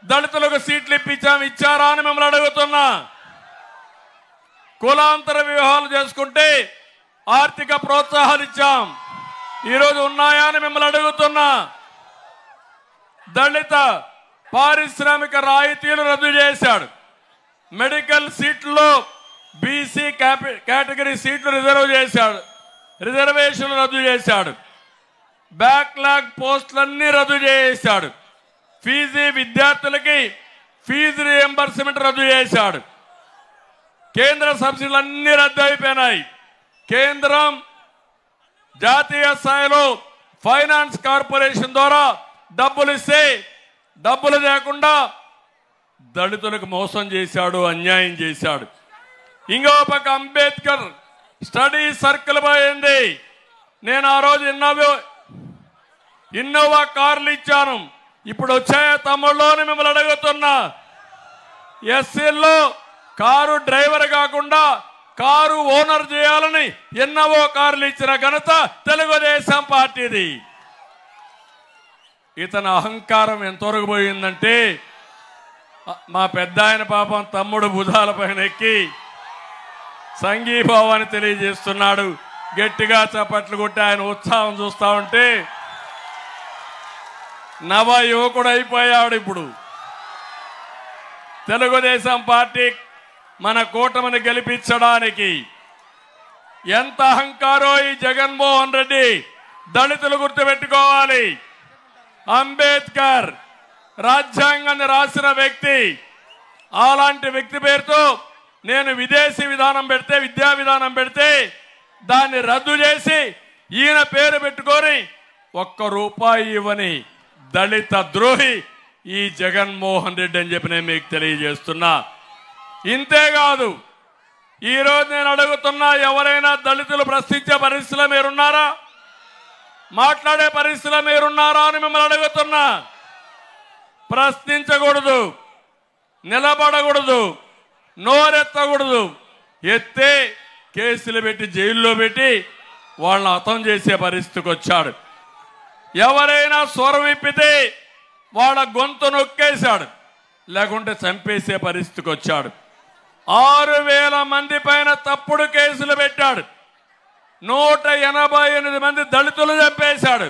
దళితులకు సీట్లు ఇచ్చారా అని మిమ్మల్ని అడుగుతున్నా. కులాంతర వివాహాలు చేసుకుంటే ఆర్థిక ప్రోత్సాహాలు ఇచ్చాం, ఈరోజు ఉన్నాయా అని మిమ్మల్ని అడుగుతున్నా. దళిత పారిశ్రామిక రాయితీలు రద్దు చేశాడు. మెడికల్ సీట్లలో బీసీ కేటగిరీ సీట్లు రిజర్వేషన్లు రద్దు చేశాడు. బ్యాక్లాగ్ పోస్టులన్నీ రద్దు చేశాడు. విద్యార్థులకి ఫీజు రియంబర్స్మెంట్ రద్దు చేశాడు. కేంద్ర సబ్సిడీలన్నీ రద్దు అయిపోయినాయి. కేంద్రం జాతీయ స్థాయిలో ఫైనాన్స్ కార్పొరేషన్ ద్వారా డబ్బులు ఇస్తే డబ్బులు లేకుండా దళితులకు మోసం చేశాడు, అన్యాయం చేశాడు. ఇంకో పక్క అంబేద్కర్ స్టడీ సర్కిల్ పోయింది. నేను ఆ రోజు ఇన్నోవా కార్లు ఇచ్చాను, ఇప్పుడు వచ్చాయా తమ్ముళ్ళు అని మిమ్మల్ని అడుగుతున్నా. ఎస్సీల్లో కారు డ్రైవర్ కాకుండా కారు ఓనర్ చేయాలని ఎన్నో కార్లు ఇచ్చిన ఘనత తెలుగుదేశం పార్టీది. ఇతని అహంకారం ఎంతవరకు పోయిందంటే, మా పెద్ద ఆయన పాపం తమ్ముడు భుజాల పైన ఎక్కి సంఘీభావాన్ని తెలియజేస్తున్నాడు. గట్టిగా చప్పట్లు కొట్టి ఆయన ఉత్సాహం చూస్తా ఉంటే నవ యువకుడు అయిపోయాడు. ఇప్పుడు తెలుగుదేశం పార్టీ మన కూటమిని గెలిపించడానికి ఎంత అహంకారో ఈ జగన్మోహన్ రెడ్డి. దళితులు గుర్తుపెట్టుకోవాలి, అంబేద్కర్ రాజ్యాంగాన్ని రాసిన వ్యక్తి. అలాంటి వ్యక్తి పేరుతో నేను విదేశీ విధానం పెడితే, విద్యా విధానం పెడితే దాన్ని రద్దు చేసి ఈయన పేరు పెట్టుకొని ₹1 ఇవ్వని దళిత ద్రోహి ఈ జగన్మోహన్ రెడ్డి అని చెప్పి నేను మీకు తెలియజేస్తున్నా. ఇంతేకాదు, ఈరోజు నేను అడుగుతున్నా, ఎవరైనా దళితులు ప్రశ్నించే పరిస్థితిలో మీరున్నారా? మాట్లాడే పరిస్థితిలో మీరున్నారా అని మిమ్మల్ని అడుగుతున్నా. ప్రశ్నించకూడదు, నిలబడకూడదు, నోరెత్తకూడదు. ఎత్తే కేసులు పెట్టి జైల్లో పెట్టి వాళ్ళని హతం చేసే పరిస్థితికి వచ్చాడు. ఎవరైనా స్వరం విప్పితే వాళ్ళ గొంతు నొక్కేశాడు, లేకుంటే చంపేసే పరిస్థితికి వచ్చాడు. 6,000 మంది పైన తప్పుడు కేసులు పెట్టాడు. 188 మంది దళితులు చంపేశాడు.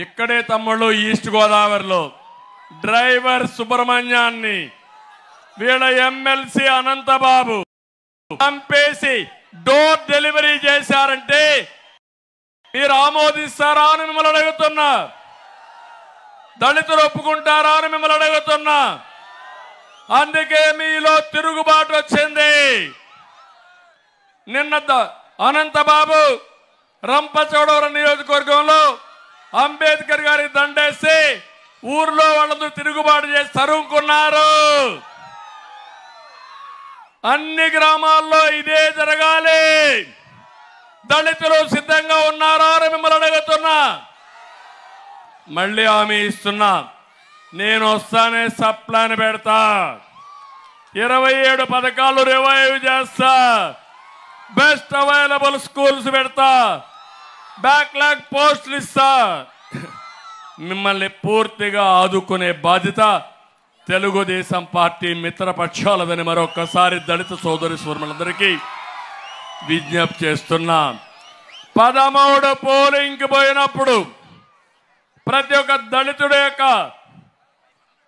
ఇక్కడే తమ్ముళ్ళు ఈస్ట్ గోదావరిలో డ్రైవర్ సుబ్రహ్మణ్యాన్ని వీళ్ళ ఎమ్మెల్సీ అనంతబాబు చంపేసి డోర్ డెలివరీ చేశారంటే మీరు ఆమోదిస్తారా అని మిమ్మల్ని అడుగుతున్నా. దళితులు ఒప్పుకుంటారా అని మిమ్మల్ని అడుగుతున్నా. అందుకే మీలో తిరుగుబాటు వచ్చింది. నిన్న అనంతబాబు రంపచోడవరం నియోజకవర్గంలో అంబేద్కర్ గారి దండేసి ఊర్లో వాళ్ళందరూ తిరుగుబాటు చేసి తరుముకున్నారు. అన్ని గ్రామాల్లో ఇదే జరగాలి. దళితులు సిద్ధంగా ఉన్నారా అని మిమ్మల్ని అడుగుతున్నా. మళ్ళీ హామీ ఇస్తున్నా, నేను వస్తానే సప్లాన్ పెడతా, 27 పథకాలు రివైవ్ చేస్తా, బెస్ట్ అవైలబుల్ స్కూల్స్ పెడతా, బ్యాక్లాగ్ పోస్టులు ఇస్తా. మిమ్మల్ని పూర్తిగా ఆదుకునే బాధ్యత తెలుగుదేశం పార్టీ మిత్రపక్షాలదని మరొకసారి దళిత సోదరి సోదరులందరికీ విజ్ఞప్తి చేస్తున్నా. 13 పోలింగ్కి పోయినప్పుడు ప్రతి ఒక్క దళితుడి యొక్క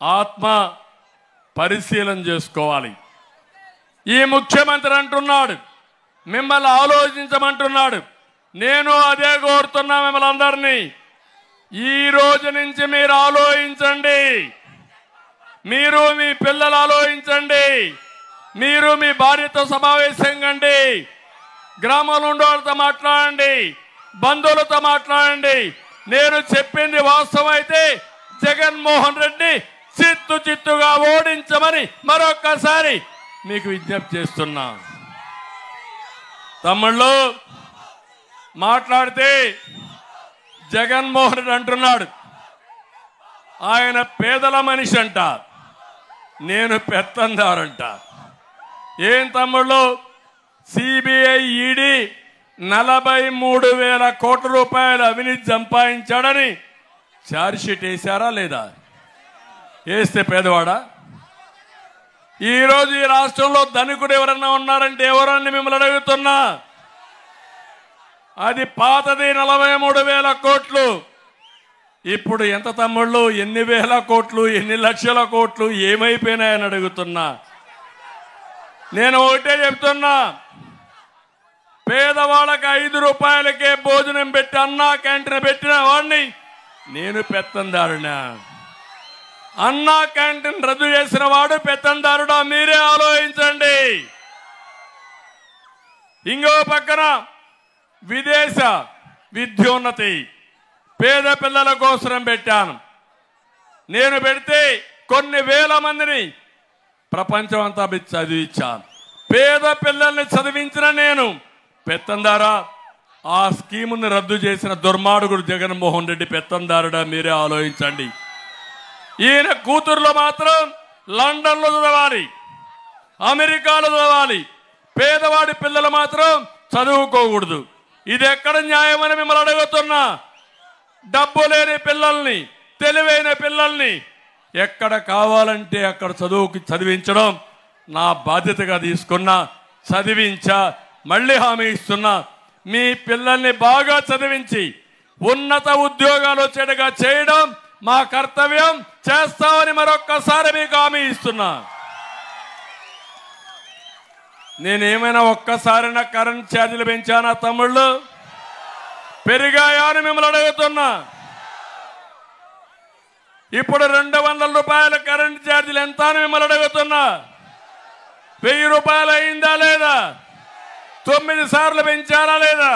ఆత్మ పరిశీలన చేసుకోవాలి. ఈ ముఖ్యమంత్రి అంటున్నాడు మిమ్మల్ని ఆలోచించమంటున్నాడు. నేను అదే కోరుతున్నా మిమ్మల్ని అందరినీ. ఈ రోజు నుంచి మీరు ఆలోచించండి. మీరు మీ పిల్లలు ఆలోచించండి. మీరు మీ భార్యతో సమావేశం కండి. గ్రామంలో ఉండే వాళ్ళతో మాట్లాడండి, బంధువులతో మాట్లాడండి. నేను చెప్పింది వాస్తవం అయితే జగన్మోహన్ రెడ్డి చిత్తుగా ఓడించమని మరొక్కసారి మీకు విజ్ఞప్తి చేస్తున్నా. తమ్ముళ్ళు మాట్లాడితే జగన్మోహన్ రెడ్డి అంటున్నాడు ఆయన పేదల మనిషి అంట, నేను పెత్తందారంట. ఏం తమ్ముళ్ళు, సిబిఐ ఈడీ 43,000 కోట్ల రూపాయలు అవినీతి సంపాదించాడని ఛార్జ్షీట్ వేశారా లేదా? వేస్తే పేదవాడా? ఈరోజు ఈ రాష్ట్రంలో ధనికుడు ఎవరన్నా ఉన్నారంటే ఎవరన్నా మిమ్మల్ని అడుగుతున్నా. అది పాతది 43,000 కోట్లు. ఇప్పుడు ఎంత తమ్ముళ్ళు, ఎన్ని వేల కోట్లు, ఎన్ని లక్షల కోట్లు ఏమైపోయినాయని అడుగుతున్నా. నేను ఒకటే చెప్తున్నా, పేదవాళ్ళకి 5 రూపాయలకే భోజనం పెట్టి అన్నా క్యాంటీన్ పెట్టిన వాడిని నేను పెత్తందారునా? అన్నా క్యాంటీన్ రద్దు చేసిన వాడు పెత్తందారుడా? మీరే ఆలోచించండి. ఇంకో పక్కన విదేశ విద్యోన్నతి పేద పిల్లల కోసం పెట్టాను. నేను పెడితే కొన్ని వేల మందిని ప్రపంచం అంతా చదివించాను. పేద పిల్లల్ని చదివించిన నేను పెత్తందారా? ఆ స్కీముని రద్దు చేసిన దుర్మార్గుడు జగన్మోహన్ రెడ్డి పెత్తందారుడా? మీరే ఆలోచించండి. ఈయన కూతురులో మాత్రం లండన్లో చదవాలి, అమెరికాలో చదవాలి, పేదవాడి పిల్లలు మాత్రం చదువుకోకూడదు. ఇది ఎక్కడ న్యాయమని మిమ్మల్ని అడుగుతున్నా. డబ్బు లేని పిల్లల్ని, తెలివైన పిల్లల్ని ఎక్కడ కావాలంటే అక్కడ చదివించడం నా బాధ్యతగా తీసుకున్నా, చదివించా. మళ్ళీ హామీ ఇస్తున్నా, మీ పిల్లల్ని బాగా చదివించి ఉన్నత ఉద్యోగాలు వచ్చేట్టుగా చేయడం మా కర్తవ్యం. చేస్తామని మరొక్కసారి మీకు హామీ ఇస్తున్నా. నేనేమైనా ఒక్కసారైనా కరెంట్ ఛార్జీలు పెంచానా తమ్ముళ్ళు? పెరిగాయా అని మిమ్మల్ని అడుగుతున్నా. ఇప్పుడు 200 రూపాయల కరెంట్ ఛార్జీలు ఎంత అని మిమ్మల్ని అడుగుతున్నా. 1000 రూపాయలు అయిందా లేదా? 9 సార్లు పెంచారా లేదా?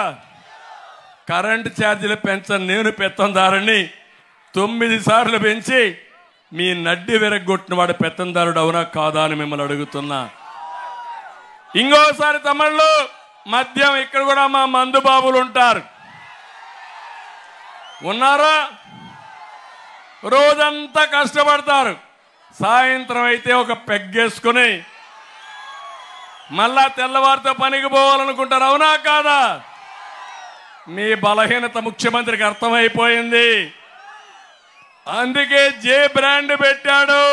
కరెంట్ ఛార్జీలు పెంచని నేను పెత్తందారుని 9 సార్లు పెంచి మీ నడ్డి విరగొట్టిన వాడు పెత్తందారుడు అవునా కాదా అని మిమ్మల్ని అడుగుతున్నా. ఇంకోసారి తమిళ్లో మద్యం, ఇక్కడ కూడా మా మందు బాబులు ఉంటారు, ఉన్నారా? రోజంతా కష్టపడతారు, సాయంత్రం అయితే ఒక పెగ్గేసుకుని మళ్ళా తెల్లవారితో పనికి పోవాలనుకుంటారు, అవునా కాదా? మీ బలహీనత ముఖ్యమంత్రికి అర్థమైపోయింది. అందుకే జే బ్రాండ్ పెట్టాడు.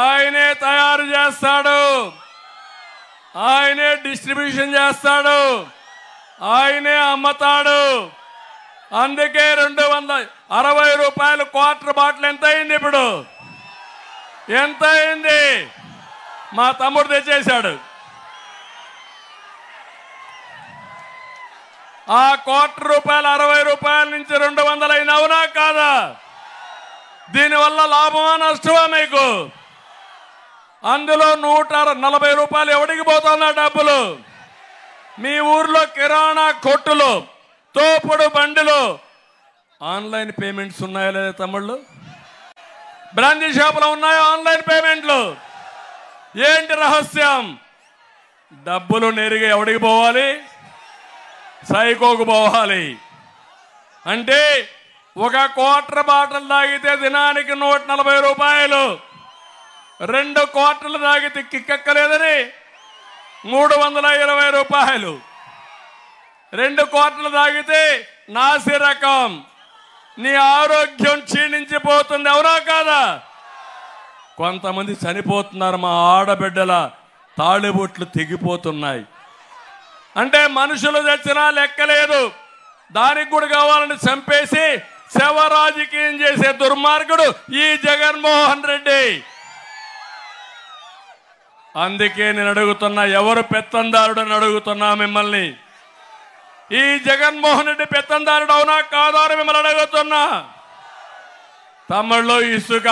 ఆయనే తయారు చేస్తాడు, ఆయనే డిస్ట్రిబ్యూషన్ చేస్తాడు, ఆయనే అమ్మతాడు. అందుకే 260 రూపాయలు క్వార్టర్ బాటిల్ ఎంత అయింది? ఇప్పుడు ఎంత అయింది? మా తమ్ముడు తెచ్చేశాడు. ఆ ₹1,60 నుంచి 200 అయింది. అవునా కాదా? దీనివల్ల లాభమా నష్టమా మీకు? అందులో ₹140 ఎవడికి పోతుందా డబ్బులు? మీ ఊర్లో కిరాణా కొట్టులు, తోపుడు బండిలు ఆన్లైన్ పేమెంట్స్ ఉన్నాయా లేదా తమ్ముళ్ళు? బ్రాందీ షాపులో ఉన్నాయా ఆన్లైన్ పేమెంట్లు? ఏంటి రహస్యం? డబ్బులు నేరుగా ఎవడికి పోవాలి? సైకోకు పోవాలి. అంటే ఒక క్వార్టర్ బాటిల్ తాగితే దినానికి ₹140, 2 క్వార్టర్లు తాగితే కిక్కెక్కలేదని ₹320, 2 క్వార్టర్లు తాగితే నాసి రకం, నీ ఆరోగ్యం క్షీణించిపోతుంది. అవునా కాదా? కొంతమంది చనిపోతున్నారు, మా ఆడబిడ్డల తాళిబొట్లు తెగిపోతున్నాయి. అంటే మనుషులు తెచ్చినా లెక్కలేదు, దానికి కూడా కావాలని చంపేసి శవ రాజకీయం చేసే దుర్మార్గుడు ఈ జగన్మోహన్ రెడ్డి. అందుకే నేను అడుగుతున్నా, ఎవరు పెత్తందారుడు అని అడుగుతున్నా మిమ్మల్ని. ఈ జగన్మోహన్ రెడ్డి పెత్తందారుడు అవునా కాదా అని మిమ్మల్ని అడుగుతున్నా. తమిళలో ఇసుక,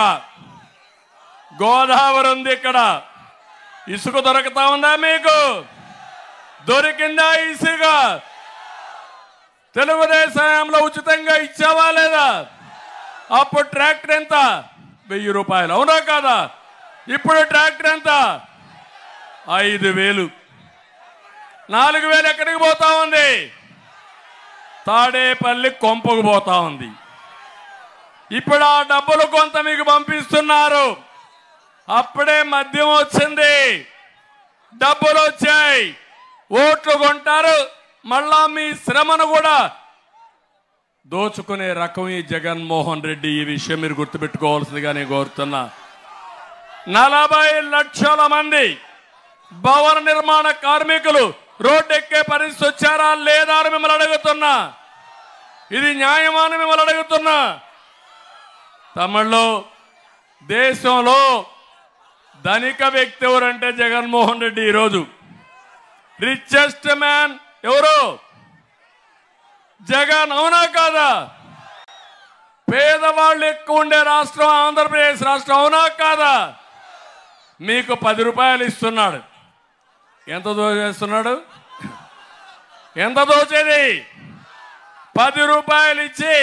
గోదావరి ఉంది, ఇక్కడ ఇసుక దొరుకుతా ఉందా మీకు? దొరికిందా ఇసుక? తెలుగుదేశంలో ఉచితంగా ఇచ్చావా లేదా? అప్పుడు ట్రాక్టర్ ఎంత? ₹1000. అవునా కాదా? ఇప్పుడు ట్రాక్టర్ ఎంత? 5000. 4000 ఎక్కడికి పోతా ఉంది? తాడేపల్లి కొంపకు పోతా ఉంది. ఇప్పుడు ఆ డబ్బులు కొంత మీకు పంపిస్తున్నారు. అప్పుడే మద్యం వచ్చింది, డబ్బులు వచ్చాయి, ఓట్లు కొంటారు, మళ్ళా మీ శ్రమను కూడా దోచుకునే రకం ఈ జగన్మోహన్ రెడ్డి. ఈ విషయం మీరు గుర్తుపెట్టుకోవాల్సిందిగా నేను కోరుతున్నా. 40 లక్షల మంది భవన నిర్మాణ కార్మికులు రోడ్డెక్కే పరిస్థితి వచ్చారా లేదా అని మిమ్మల్ని అడుగుతున్నా. ఇది న్యాయమా అని మిమ్మల్ని అడుగుతున్నా. తమిళలో దేశంలో ధనిక వ్యక్తి ఎవరంటే జగన్మోహన్ రెడ్డి. ఈరోజు రిచెస్ట్ మ్యాన్ ఎవరు? జగన్. అవునా కాదా? పేదవాళ్ళు ఎక్కువ ఉండే రాష్ట్రం ఆంధ్రప్రదేశ్ రాష్ట్రం. అవునా కాదా? మీకు ₹10 ఇస్తున్నాడు. ఎంత దోచేస్తున్నాడు? ఎంత దోచేది? ₹10 ఇచ్చి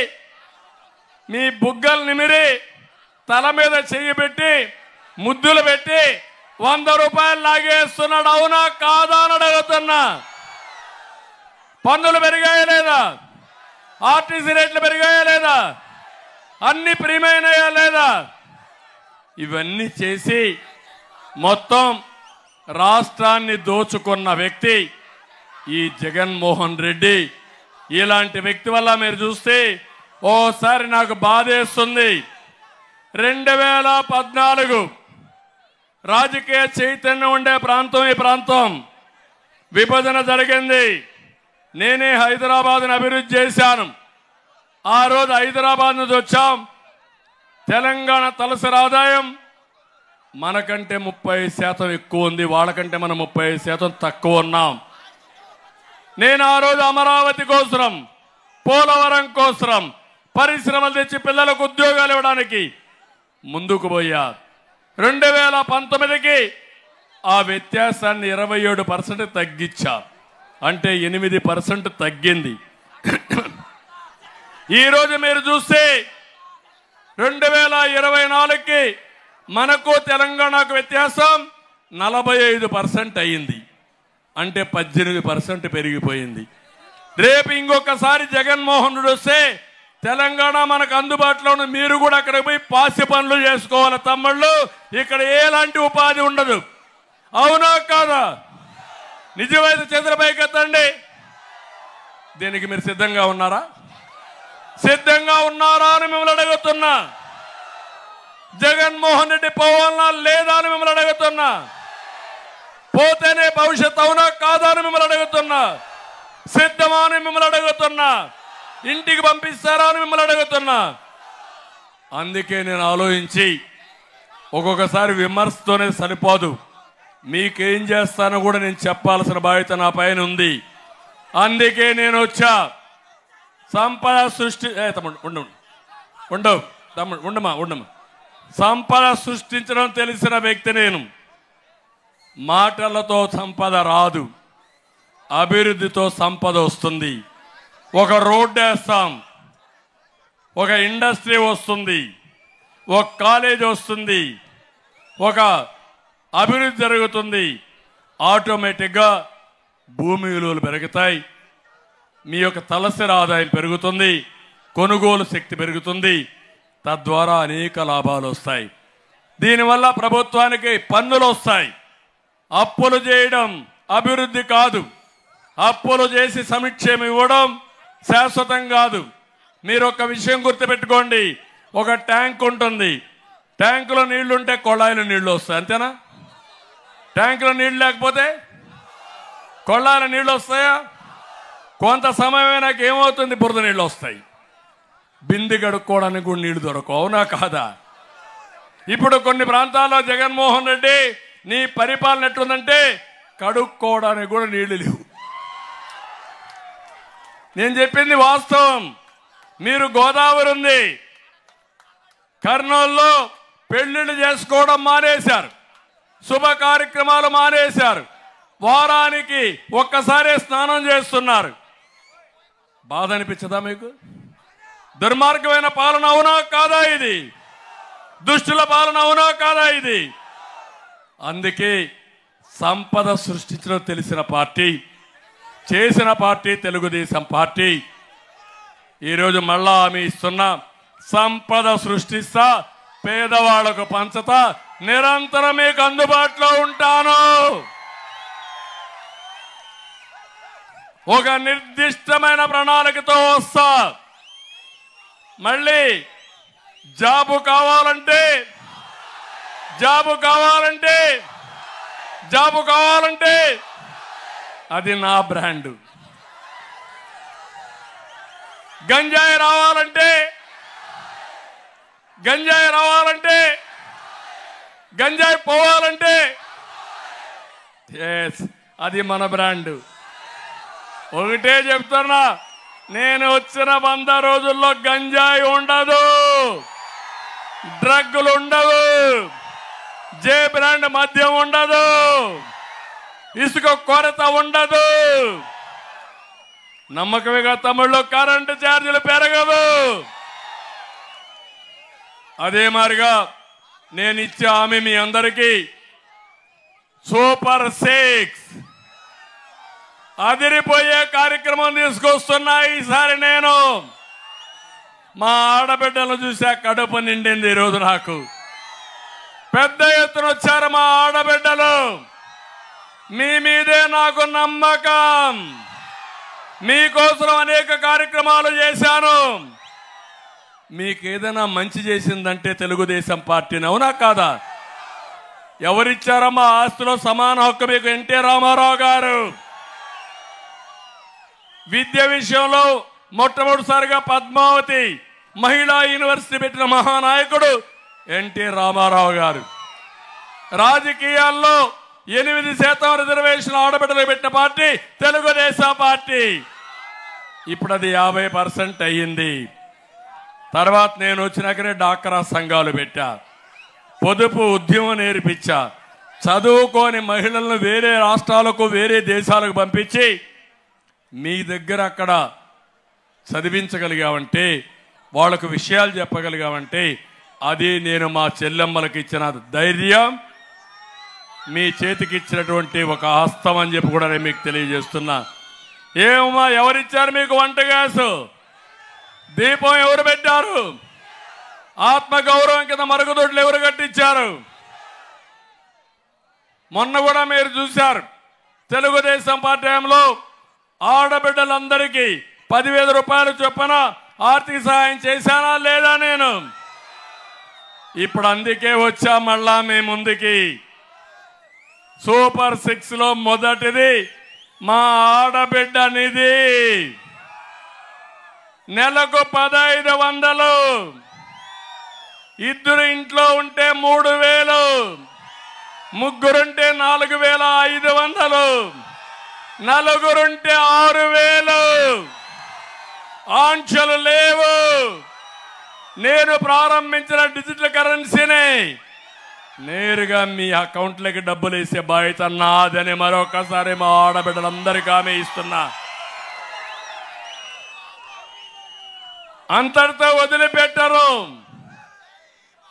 మీ బుగ్గలు నిమిరి తల మీద చెయ్యి పెట్టి ముద్దులు పెట్టి ₹100 లాగేస్తున్నాడు. అవునా కాదా అని అడుగుతున్నా. పన్నులు పెరిగాయా లేదా? ఆర్టీసీ రేట్లు పెరిగాయా లేదా? అన్ని ప్రియమైనయా లేదా? ఇవన్నీ చేసి మొత్తం రాష్ట్రాన్ని దోచుకున్న వ్యక్తి ఈ జగన్మోహన్ రెడ్డి. ఇలాంటి వ్యక్తి వల్ల మీరు చూస్తే ఓసారి నాకు బాధేస్తుంది. 2014 రాజకీయ చైతన్యం ఉండే ప్రాంతం ఈ ప్రాంతం. విభజన జరిగింది. నేనే హైదరాబాద్ని అభివృద్ధి చేశాను. ఆ రోజు హైదరాబాద్ నుంచి వచ్చాం. తెలంగాణ తలసరి ఆదాయం మనకంటే 30% ఎక్కువ ఉంది, వాళ్ళకంటే మనం 30% తక్కువ ఉన్నాం. నేను ఆ రోజు అమరావతి కోసరం, పోలవరం కోసరం పరిశ్రమలు తెచ్చి పిల్లలకు ఉద్యోగాలు ఇవ్వడానికి ముందుకు పోయా. 2019కి ఆ వ్యత్యాసాన్ని 27% తగ్గించా. అంటే 8% తగ్గింది. ఈరోజు మీరు చూస్తే 2024కి మనకు తెలంగాణకు వ్యత్యాసం 45% అయింది. అంటే 18% పెరిగిపోయింది. రేపు ఇంకొకసారి జగన్మోహన్ రెడ్డి వస్తే తెలంగాణ మనకు అందుబాటులో ఉన్న మీరు కూడా అక్కడికి పోయి పాసి పనులు చేసుకోవాలి తమ్ముళ్ళు. ఇక్కడ ఎలాంటి ఉపాధి ఉండదు. అవునా కాదా? నిజమైతే చంద్రబాబు ఎత్తండి. దీనికి మీరు సిద్ధంగా ఉన్నారా? సిద్ధంగా ఉన్నారా అని మిమ్మల్ని అడుగుతున్నా. జగన్మోహన్ రెడ్డి పోవాలన్నా లేదా అని మిమ్మల్ని అడుగుతున్నా. పోతేనే భవిష్యత్ అవునా కాదా అని మిమ్మల్ని అడుగుతున్నా. సిద్ధమా అని మిమ్మల్ని అడుగుతున్నా. ఇంటికి పంపిస్తారా అని మిమ్మల్ని అడుగుతున్నా. అందుకే నేను ఆలోచించి ఒక్కొక్కసారి విమర్శతోనే సరిపోదు, మీకేం చేస్తానో కూడా నేను చెప్పాల్సిన బాధ్యత నా పైన ఉంది. అందుకే నేను వచ్చా. సంపద సృష్టి ఉండమా సంపద సృష్టించడం తెలిసిన వ్యక్తి నేను. మాటలతో సంపద రాదు, అభివృద్ధితో సంపద వస్తుంది. ఒక రోడ్డు వేస్తాం, ఒక ఇండస్ట్రీ వస్తుంది, ఒక కాలేజ్ వస్తుంది, ఒక అభివృద్ధి జరుగుతుంది. ఆటోమేటిక్గా భూమి విలువలు పెరుగుతాయి, మీ యొక్క తలసరి ఆదాయం పెరుగుతుంది, కొనుగోలు శక్తి పెరుగుతుంది. తద్వారా అనేక లాభాలు వస్తాయి. దీనివల్ల ప్రభుత్వానికి పన్నులు వస్తాయి. అప్పులు చేయడం అభివృద్ధి కాదు, అప్పులు చేసి సంక్షేమం ఇవ్వడం శాశ్వతం కాదు. మీరు ఒక విషయం గుర్తుపెట్టుకోండి, ఒక ట్యాంక్ ఉంటుంది, ట్యాంకులో నీళ్లు ఉంటే కొళాయిలో నీళ్లు వస్తాయి, అంతేనా? ట్యాంకులో నీళ్లు లేకపోతే కొళాయిలో నీళ్లు వస్తాయా? కొంత సమయమైనాక ఏమవుతుంది? బురద నీళ్ళు వస్తాయి. బింది కడుక్కోవడానికి కూడా నీళ్లు దొరకవు, అవునా కాదా? ఇప్పుడు కొన్ని ప్రాంతాల్లో జగన్మోహన్ రెడ్డి నీ పరిపాలన ఎట్లుందంటే కడుక్కోవడానికి కూడా నీళ్లు లేవు. నేను చెప్పింది వాస్తవం. మీరు గోదావరి ఉంది, కర్నూలులో పెళ్లిళ్ళు చేసుకోవడం మానేశారు, శుభ కార్యక్రమాలు మానేశారు, వారానికి ఒక్కసారే స్నానం చేస్తున్నారు. బాధ అనిపించదా మీకు? దుర్మార్గమైన పాలన అవునా కాదా ఇది? దుష్టుల పాలన అవునా కాదా ఇది? అందుకే సంపద సృష్టించడం తెలిసిన పార్టీ, చేసిన పార్టీ తెలుగుదేశం పార్టీ. ఈరోజు మళ్ళా హామీ ఇస్తున్నా, సంపద సృష్టిస్తా, పేదవాళ్లకు పంచతా, నిరంతరం మీకు అందుబాటులో ఉంటాను. ఒక నిర్దిష్టమైన ప్రణాళికతో వస్తా. మళ్ళీ జాబు కావాలంటే అది నా బ్రాండ్. గంజాయి రావాలంటే గంజాయి పోవాలంటే అది మన బ్రాండ్. ఒకటే చెప్తున్నా, నేను వచ్చిన 100 రోజుల్లో గంజాయి ఉండదు, డ్రగ్గులు ఉండవు, జే బ్రాండ్ మద్యం ఉండదు, ఇసుక కొరత ఉండదు. నమ్మకమేగా తమ్ముళ్ళు? కరెంటు ఛార్జీలు పెరగవు. అదే మాదిరిగా నేను ఇచ్చే హామీ మీ అందరికీ, సూపర్ 6 అదిరిపోయే కార్యక్రమం తీసుకొస్తున్నా. ఈసారి నేను మా ఆడబిడ్డలను చూసా, కడుపు నిండింది. ఈరోజు నాకు పెద్ద ఎత్తున వచ్చారు మా ఆడబిడ్డలు. మీ మీదే నాకు నమ్మకం. మీకోసం అనేక కార్యక్రమాలు చేశాను. మీకు ఏదైనా మంచి చేసిందంటే తెలుగుదేశం పార్టీని, అవునా కాదా? ఎవరిచ్చారమ్మా ఆస్తిలో సమాన హక్కు మీకు? ఎన్టీ రామారావు గారు. విద్య విషయంలో మొట్టమొదటిసారిగా పద్మావతి మహిళా యూనివర్సిటీ పెట్టిన మహానాయకుడు ఎన్టీ రామారావు గారు. రాజకీయాల్లో 8% రిజర్వేషన్ ఆడబిడ్డలు పెట్టిన పార్టీ తెలుగుదేశం పార్టీ. ఇప్పుడు అది 50% అయ్యింది. తర్వాత నేను వచ్చినాకనే డాక్రా సంఘాలు పెట్టా, పొదుపు ఉద్యమం నేర్పించా, చదువుకోని మహిళలను వేరే రాష్ట్రాలకు వేరే దేశాలకు పంపించి మీ దగ్గర అక్కడ చదివించగలిగామంటే, వాళ్ళకు విషయాలు చెప్పగలిగామంటే అది నేను మా చెల్లెమ్మలకు ఇచ్చిన ధైర్యం, మీ చేతికి ఇచ్చినటువంటి ఒక హస్తం అని చెప్పి కూడా నేను మీకు తెలియజేస్తున్నా. ఏమమ్మా, ఎవరిచ్చారు మీకు వంట గ్యాసు? దీపం ఎవరు పెట్టారు? ఆత్మగౌరవం కింద మరుగుదొడ్లు ఎవరు కట్టించారు? మొన్న కూడా మీరు చూశారు, తెలుగుదేశం పార్టీ హయాంలో ఆడబిడ్డలందరికీ 10,000 రూపాయలు చొప్పున ఆర్థిక సహాయం చేశానా లేదా నేను? ఇప్పుడు అందుకే వచ్చా మళ్ళా మీ ముందుకి. సూపర్ 6 లో మొదటిది మా ఆడబిడ్డ నిధి. నెలకు 1,500, ఇద్దరు ఇంట్లో ఉంటే 3,000, ముగ్గురుంటే 4,500, నలుగురుంటే 6,000. ఆంక్షలు లేవు. నేను ప్రారంభించిన డిజిటల్ కరెన్సీని నేరుగా మీ అకౌంట్లకి డబ్బులు వేసే బాధ్యత నాదని మరొకసారి మా ఆడబిడ్డలందరికీ హామీ ఇస్తున్నా. అంతటితో వదిలిపెట్టరు.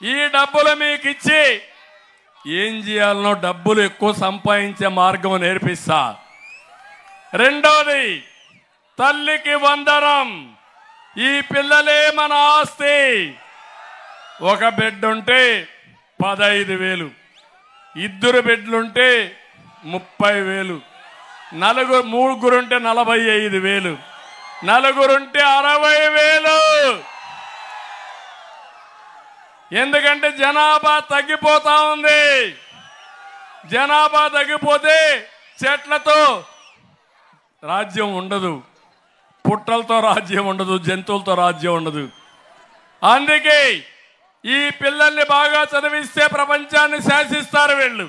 ఈ డబ్బులు మీకు ఇచ్చి ఏం చేయాలనో డబ్బులు ఎక్కువ సంపాదించే మార్గం నేర్పిస్తా. రెండోది, తల్లికి వందనం. ఈ పిల్లలే మన ఆస్తి. ఒక బిడ్డ ఉంటే 15,000, 2 బిడ్డలుంటే 30,000, ముగ్గురుంటే 45,000, నలుగురుంటే 60,000. ఎందుకంటే జనాభా తగ్గిపోతా ఉంది. జనాభా తగ్గిపోతే చెట్లతో రాజ్యం ఉండదు, పుట్టలతో రాజ్యం ఉండదు, జంతువులతో రాజ్యం ఉండదు. అందుకే ఈ పిల్లల్ని బాగా చదివిస్తే ప్రపంచాన్ని శాసిస్తారు వీళ్ళు.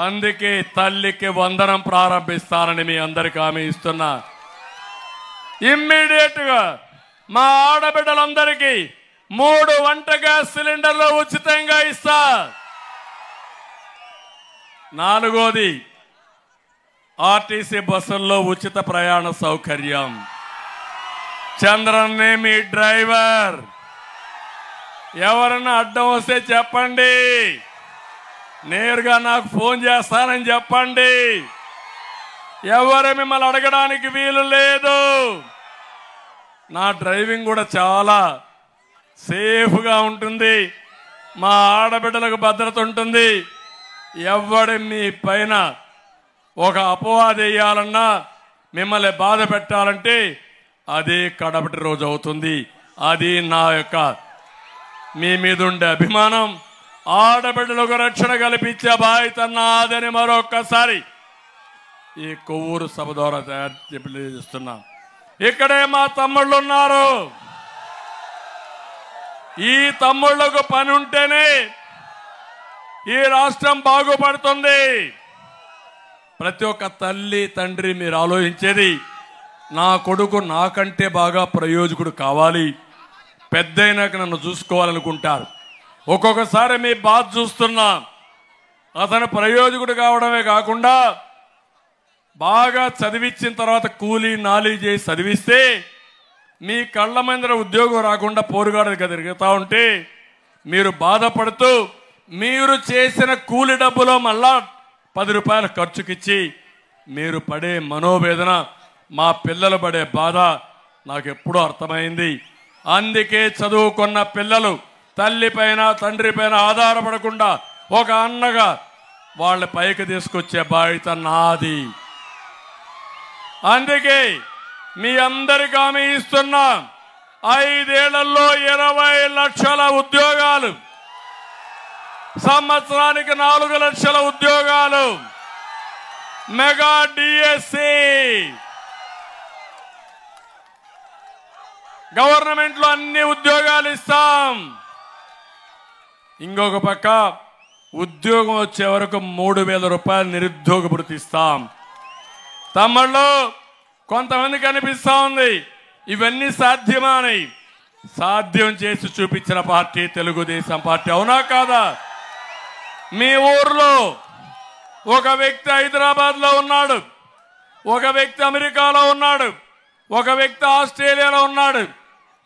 అందుకే తల్లికి వందనం ప్రారంభిస్తారని మీ అందరికీ హామీ ఇస్తున్నా. ఇమ్మీడియట్ గా మా ఆడబిడ్డలందరికీ 3 వంట గ్యాస్ సిలిండర్లు ఉచితంగా ఇస్తా. 4వది, ఆర్టీసీ బస్సుల్లో ఉచిత ప్రయాణ సౌకర్యం. చంద్రన్నే మీ డ్రైవర్. ఎవరన్నా అడ్డం వస్తే చెప్పండి, నేరుగా నాకు ఫోన్ చేస్తానని చెప్పండి. ఎవరు మిమ్మల్ని అడగడానికి వీలు లేదు. నా డ్రైవింగ్ కూడా చాలా సేఫ్గా ఉంటుంది. మా ఆడబిడ్డలకు భద్రత ఉంటుంది. ఎవడి మీ పైన ఒక అపవాదు వేయాలన్నా, మిమ్మల్ని బాధ పెట్టాలంటే అదే కడపటి రోజు అవుతుంది. అది నా యొక్క మీ మీద ఉండే అభిమానం. ఆడబిడ్డలకు రక్షణ కల్పించే బాధ్యత నాదని మరొక్కసారి ఈ కొవ్వూరు సభ ద్వారా తెలియజేస్తున్నా. ఇక్కడే మా తమ్ముళ్ళు ఉన్నారు. ఈ తమ్ముళ్లకు పని ఉంటేనే ఈ రాష్ట్రం బాగుపడుతుంది. ప్రతి ఒక్క తల్లి తండ్రి మీరు ఆలోచించేది, నా కొడుకు నాకంటే బాగా ప్రయోజకుడు కావాలి, పెద్దయినాక నన్ను చూసుకోవాలనుకుంటారు. ఒక్కొక్కసారి మీ బాధ చూస్తున్నా. అతను ప్రయోజకుడు కావడమే కాకుండా బాగా చదివించిన తర్వాత కూలీ నాలీ చేసి చదివిస్తే మీ కళ్ళ మీద ఉద్యోగం రాకుండా పోరుగాడుగా తిరుగుతూ ఉంటే మీరు బాధపడుతూ మీరు చేసిన కూలి డబ్బులో మళ్ళా 10 రూపాయలు ఖర్చుకిచ్చి మీరు పడే మనోవేదన, మా పిల్లలు పడే బాధ నాకు ఎప్పుడూ అర్థమైంది. అందుకే చదువుకున్న పిల్లలు తల్లి పైన తండ్రి పైన ఆధారపడకుండా ఒక అన్నగా వాళ్ళ పైకి తీసుకొచ్చే బాధ్యత నాది. అందుకే మీ అందరికీ హామీ ఇస్తున్నా, 5 ఏళ్లలో 20 లక్షల ఉద్యోగాలు, సంవత్సరానికి 4 లక్షల ఉద్యోగాలు, మెగా డిఎస్సి, గవర్నమెంట్ లో అన్ని ఉద్యోగాలు ఇస్తాం. ఇంకొక పక్క ఉద్యోగం వచ్చే వరకు 3,000 రూపాయలు నిరుద్యోగ భృతి ఇస్తాం. తమ్ముళ్ళు, కొంతమంది కనిపిస్తా ఉంది ఇవన్నీ సాధ్యమని. సాధ్యం చేసి చూపించిన పార్టీ తెలుగుదేశం పార్టీ. అవునా కాదా? మీ ఊర్లో ఒక వ్యక్తి హైదరాబాద్లో ఉన్నాడు, ఒక వ్యక్తి అమెరికాలో ఉన్నాడు, ఒక వ్యక్తి ఆస్ట్రేలియాలో ఉన్నాడు,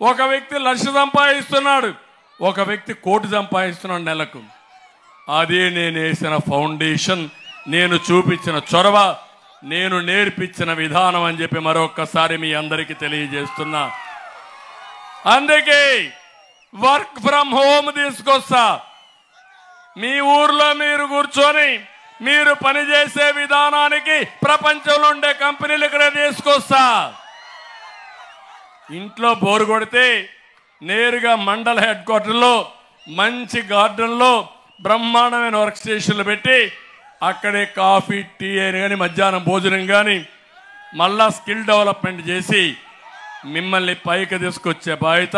ఒక వ్యక్తి 1,00,000 సంపాదిస్తున్నాడు, ఒక వ్యక్తి 1 కోటి సంపాదిస్తున్నాడు నెలకు. అదే నేను వేసిన ఫౌండేషన్, నేను చూపించిన చొరవ, నేను నేర్పించిన విధానం అని చెప్పి మరొక్కసారి మీ అందరికీ తెలియజేస్తున్నా. అందుకే వర్క్ ఫ్రమ్ హోమ్ తీసుకొస్తా. మీ ఊర్లో మీరు కూర్చొని మీరు పనిచేసే విధానానికి ప్రపంచంలో ఉండే కంపెనీలు ఇక్కడ తీసుకొస్తా. ఇంట్లో బోరు కొడితే నేరుగా మండల హెడ్ క్వార్టర్లో మంచి గార్డెన్లో బ్రహ్మాండమైన వర్క్ స్టేషన్లు పెట్టి అక్కడే కాఫీ టీ అని కానీ మధ్యాహ్నం భోజనం కానీ మళ్ళా స్కిల్ డెవలప్మెంట్ చేసి మిమ్మల్ని పైకి తీసుకొచ్చే బాధ్యత,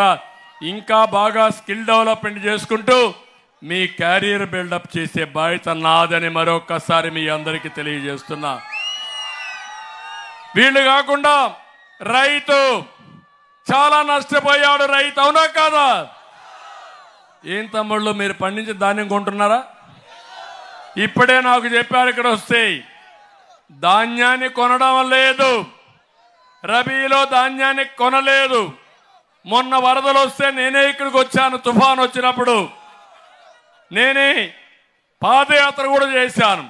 ఇంకా బాగా స్కిల్ డెవలప్మెంట్ చేసుకుంటూ మీ క్యారియర్ బిల్డప్ చేసే బాధ్యత నాదని మరొకసారి మీ అందరికీ తెలియజేస్తున్నా. వీళ్ళు కాకుండా రైతు చాలా నష్టపోయాడు. రైతు అవునా కాదా? ఏం తమ్ముళ్ళు మీరు పండించి ధాన్యం కొంటున్నారా? ఇప్పుడే నాకు చెప్పారు ఇక్కడ వస్తే ధాన్యాన్ని కొనడం లేదు, రబీలో ధాన్యాన్ని కొనలేదు. మొన్న వరదలు వస్తే నేనే ఇక్కడికి వచ్చాను. తుఫాన్ వచ్చినప్పుడు నేనే పాదయాత్ర కూడా చేశాను.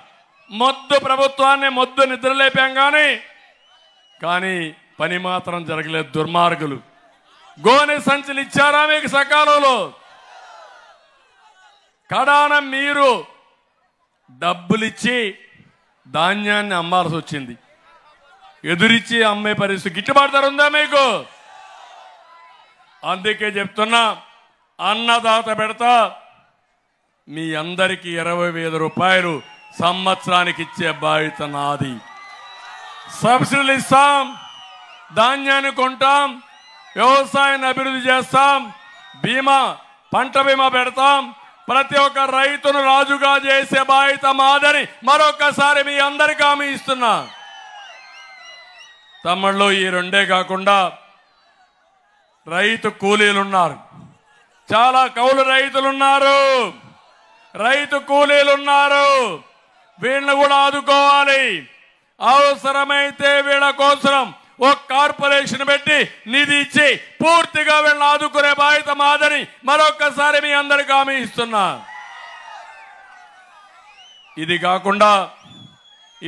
మొద్దు ప్రభుత్వాన్ని మొద్దు నిద్రలేపాం కానీ పని మాత్రం జరగలేదు. దుర్మార్గులు గోనె సంచులు ఇచ్చారా మీకు సకాలంలో? కడాన మీరు డబ్బులిచ్చి ధాన్యాన్ని అమ్మాల్సి వచ్చింది. ఎదురిచ్చి అమ్మే పరిస్థితి గిట్టుబాటు ధర ఉందా మీకు? అందుకే చెప్తున్నా, అన్నదాత పెడతా మీ అందరికీ 20,000 రూపాయలు సంవత్సరానికి ఇచ్చే బాధ్యత నాది. సబ్సిడీలు ఇస్తాం, ధాన్యాన్ని కొంటాం, వ్యవసాయాన్ని అభివృద్ధి చేస్తాం, బీమా పంట బీమా పెడతాం. ప్రతి ఒక్క రైతును రాజుగా చేసే బాధ్యత మాదని మరొకసారి మీ అందరికీ హామీ ఇస్తున్నా. తమిళలో ఈ రెండే కాకుండా రైతు కూలీలున్నారు, చాలా కౌలు రైతులున్నారు, రైతు కూలీలున్నారు. వీళ్ళని కూడా ఆదుకోవాలి. అవసరమైతే వీళ్ళ కోసం ఒక కార్పొరేషన్ పెట్టి నిధి ఇచ్చి పూర్తిగా వీళ్ళని ఆదుకునే బాధ్యత మాదని మరొకసారి మీ అందరికీ హామీ ఇస్తున్నా. ఇది కాకుండా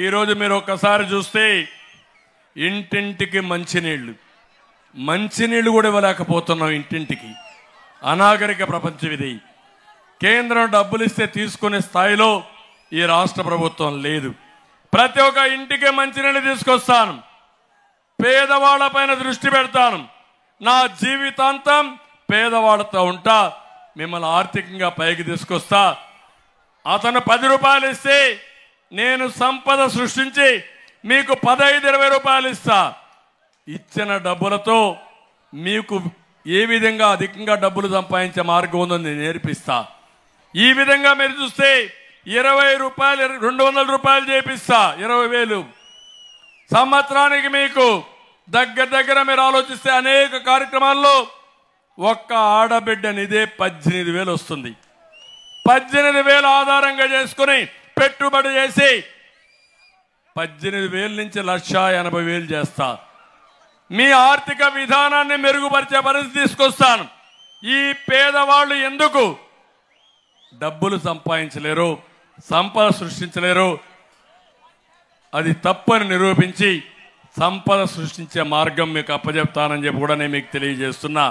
ఈరోజు మీరు ఒక్కసారి చూస్తే ఇంటింటికి మంచినీళ్ళు కూడా ఇవ్వలేకపోతున్నాం. ఇంటింటికి అనాగరిక ప్రపంచం ఇది. కేంద్రం డబ్బులు ఇస్తే తీసుకునే స్థాయిలో ఈ రాష్ట్ర ప్రభుత్వం లేదు. ప్రతి ఒక్క ఇంటికి మంచినీళ్ళు తీసుకొస్తాను, పేదవాళ్లపైన దృష్టి పెడతాను. నా జీవితాంతం పేదవాళ్లతో ఉంటా, మిమ్మల్ని ఆర్థికంగా పైకి తీసుకొస్తా. అతను 10 రూపాయలు ఇస్తే నేను సంపద సృష్టించి మీకు 15-20 రూపాయలు ఇస్తా. ఇచ్చిన డబ్బులతో మీకు ఏ విధంగా అధికంగా డబ్బులు సంపాదించే మార్గం ఉందో నేను నేర్పిస్తా. ఈ విధంగా మీరు చూస్తే 20 రూపాయలు 200 రూపాయలు చేపిస్తా, 20,000 సంవత్సరానికి. మీకు దగ్గర మీరు ఆలోచిస్తే అనేక కార్యక్రమాల్లో ఒక్క ఆడబిడ్డనిదే 18,000 వస్తుంది. 18,000 ఆధారంగా చేసుకుని పెట్టుబడి చేసి 18,000 నుంచి 1,80,000 చేస్తా. మీ ఆర్థిక విధానాన్ని మెరుగుపరిచే పరిస్థితి తీసుకొస్తాను. ఈ పేదవాళ్ళు ఎందుకు డబ్బులు సంపాదించలేరు, సంపద సృష్టించలేరు, అది తప్పని నిరూపించి సంపద సృష్టించే మార్గం మీకు అప్పచెప్తానని చెప్పి కూడా నేను మీకు తెలియజేస్తున్నా.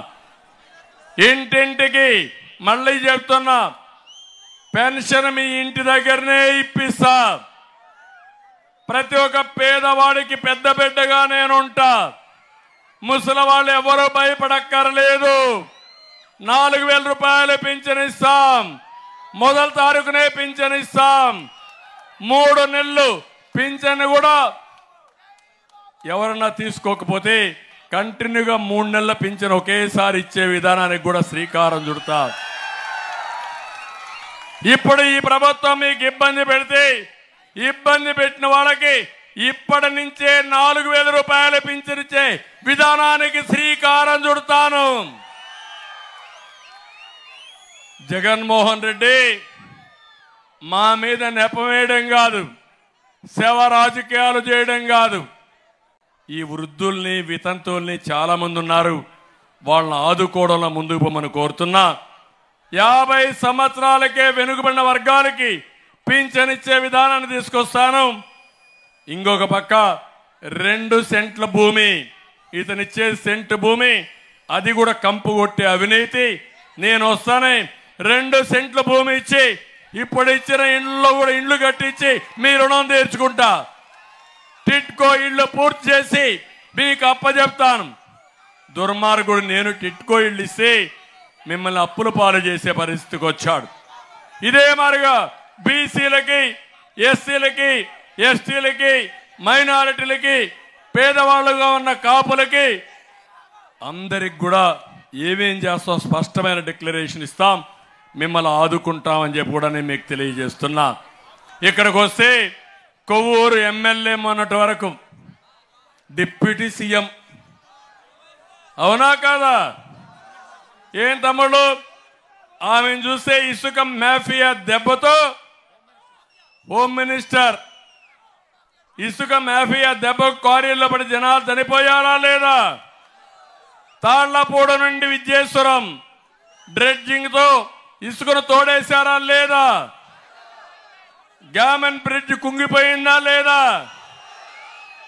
ఇంటింటికి మళ్ళీ చెప్తున్నా, పెన్షన్ మీ ఇంటి దగ్గరనే ఇప్పిస్తా. ప్రతి ఒక్క పేదవాడికి పెద్ద బిడ్డగా నేను ఉంటా. ముసలి వాళ్ళు ఎవరూ భయపడక్కర్లేదు. 4,000 రూపాయలు పింఛన్ ఇస్తాం, మొదటి తారీఖునే పింఛన్ ఇస్తాం. 3 నెలలు పింఛన్ కూడా ఎవరన్నా తీసుకోకపోతే కంటిన్యూగా 3 నెలల పింఛన్ ఒకేసారి ఇచ్చే విధానానికి కూడా శ్రీకారం చుడతా. ఇప్పుడు ఈ ప్రభుత్వం మీకు ఇబ్బంది పెడితే, ఇబ్బంది పెట్టిన వాళ్ళకి ఇప్పటి నుంచే 4,000 రూపాయలు పింఛన్ ఇచ్చే విధానానికి శ్రీకారం చుడతాను. జగన్మోహన్ రెడ్డి మా మీద నెపవేయడం కాదు, శవ రాజకీయాలు చేయడం కాదు. ఈ వృద్ధుల్ని వితంతుల్ని చాలా మంది ఉన్నారు, వాళ్ళని ఆదుకోవడంలో ముందుకు పోమని కోరుతున్నా. 50 సంవత్సరాలకే వెనుకబడిన వర్గాలకి పింఛన్ ఇచ్చే విధానాన్ని తీసుకొస్తాను. ఇంకొక పక్క 2 సెంట్ల భూమి, ఇతనిచ్చే సెంటు భూమి అది కూడా కంపు కొట్టే అవినీతి. నేను వస్తానే 2 సెంట్ల భూమి ఇచ్చి ఇప్పుడు ఇచ్చిన ఇండ్లలో కూడా ఇండ్లు కట్టించి మీ రుణం తీర్చుకుంటా. టిట్కో ఇళ్లు పూర్తి చేసి మీకు అప్పచెప్తాను. దుర్మార్గుడు నేను టిట్కో ఇళ్ళు ఇస్తే మిమ్మల్ని అప్పుల పాలు చేసే పరిస్థితికి వచ్చాడు. ఇదే మాదిరిగా బీసీలకి, ఎస్సీలకి, ఎస్టీలకి, మైనారిటీలకి, పేదవాళ్ళుగా ఉన్న కాపులకి అందరికి కూడా ఏమేం చేస్తాం స్పష్టమైన డిక్లరేషన్ ఇస్తాం, మిమ్మల్ని ఆదుకుంటామని చెప్పి కూడా నేను మీకు తెలియజేస్తున్నా. ఇక్కడికి వస్తే కొవ్వూరు ఎమ్మెల్యే మొన్నటి వరకు డిప్యూటీ సీఎం. అవునా కాదా? ఏం తమ్ముడు, ఆమెను చూస్తే ఇసుక మాఫియా దెబ్బతో హోమ్ మినిస్టర్, ఇసుక మాఫియా దెబ్బకు క్వారీల్లో పడి జనాలు చనిపోయారా లేదా? తాళ్లపూడ నుండి విజయేశ్వరం డ్రెడ్జింగ్ తో ఇసుకను తోడేశారా లేదా? గ్యామన్ బ్రిడ్జ్ కుంగిపోయిందా లేదా?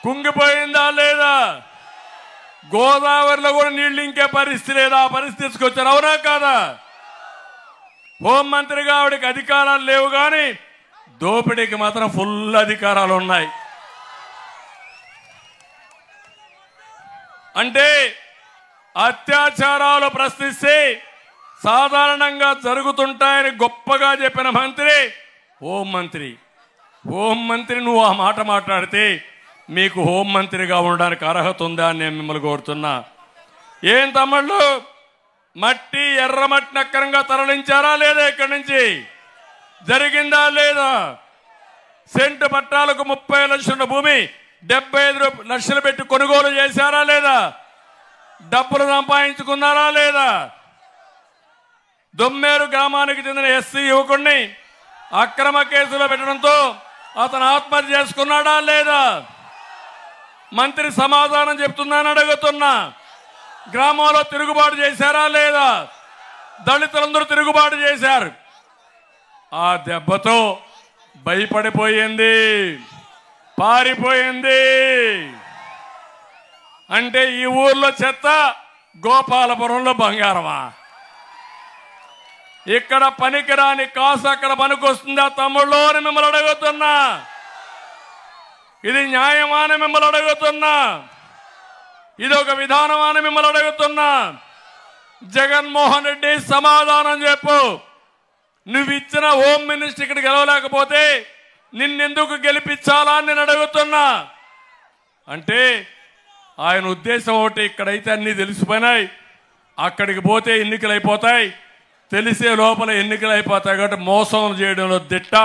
కుంగిపోయిందా లేదా? గోదావరిలో కూడా నీళ్లు ఇంకే పరిస్థితి లేదా? ఆ పరిస్థితి తీసుకొచ్చారు. అవునా కాదా? హోంమంత్రిగా ఆవిడకి అధికారాలు లేవు, కానీ దోపిడీకి మాత్రం ఫుల్ అధికారాలు ఉన్నాయి. అంటే అత్యాచారాలు ప్రశ్నిస్తే సాధారణంగా జరుగుతుంటాయని గొప్పగా చెప్పిన మంత్రి హోంమంత్రి. హోంమంత్రి నువ్వు ఆ మాట మాట్లాడితే మీకు హోంమంత్రిగా ఉండడానికి అర్హత ఉందా అని నేను మిమ్మల్ని కోరుతున్నా. ఏం తమ్ముళ్ళు, మట్టి ఎర్రమట్టిని అక్రమంగా తరలించారా లేదా? ఇక్కడి నుంచి జరిగిందా లేదా? సెంటు పట్టాలకు 30 లక్షల భూమి 75 లక్షలు పెట్టి కొనుగోలు చేశారా లేదా? డబ్బులు సంపాదించుకున్నారా లేదా? దొమ్మేరు గ్రామానికి చెందిన ఎస్సీ యువకుడిని అక్రమ కేసులో పెట్టడంతో అతను ఆత్మహత్య చేసుకున్నాడా లేదా? మంత్రి సమాధానం చెప్తున్నానని అడుగుతున్నా. గ్రామంలో తిరుగుబాటు చేశారా లేదా? దళితులందరూ తిరుగుబాటు చేశారు. ఆ దెబ్బతో భయపడిపోయింది, పారిపోయింది. అంటే ఈ ఊర్లో చెత్త, గోపాలపురంలో బంగారమా? ఇక్కడ పనికిరాని కాసు అక్కడ పనికొస్తుందా తమ్ముళ్ళు అని మిమ్మల్ని అడుగుతున్నా. ఇది న్యాయమా అని మిమ్మల్ని అడుగుతున్నా. ఇది ఒక విధానమా అని మిమ్మల్ని అడుగుతున్నా. జగన్మోహన్ రెడ్డి సమాధానం చెప్పు. నువ్వు ఇచ్చిన హోమ్ మినిస్టర్ ఇక్కడ గెలవలేకపోతే నిన్నెందుకు గెలిపించాలా అని నేను అడుగుతున్నా. అంటే ఆయన ఉద్దేశం ఒకటి, ఇక్కడైతే అన్ని తెలిసిపోయినాయి, అక్కడికి పోతే ఎన్నికలు అయిపోతాయి, తెలిసే లోపల ఎన్నికలు అయిపోతాయి. కాబట్టి మోసం చేయడంలో దిట్ట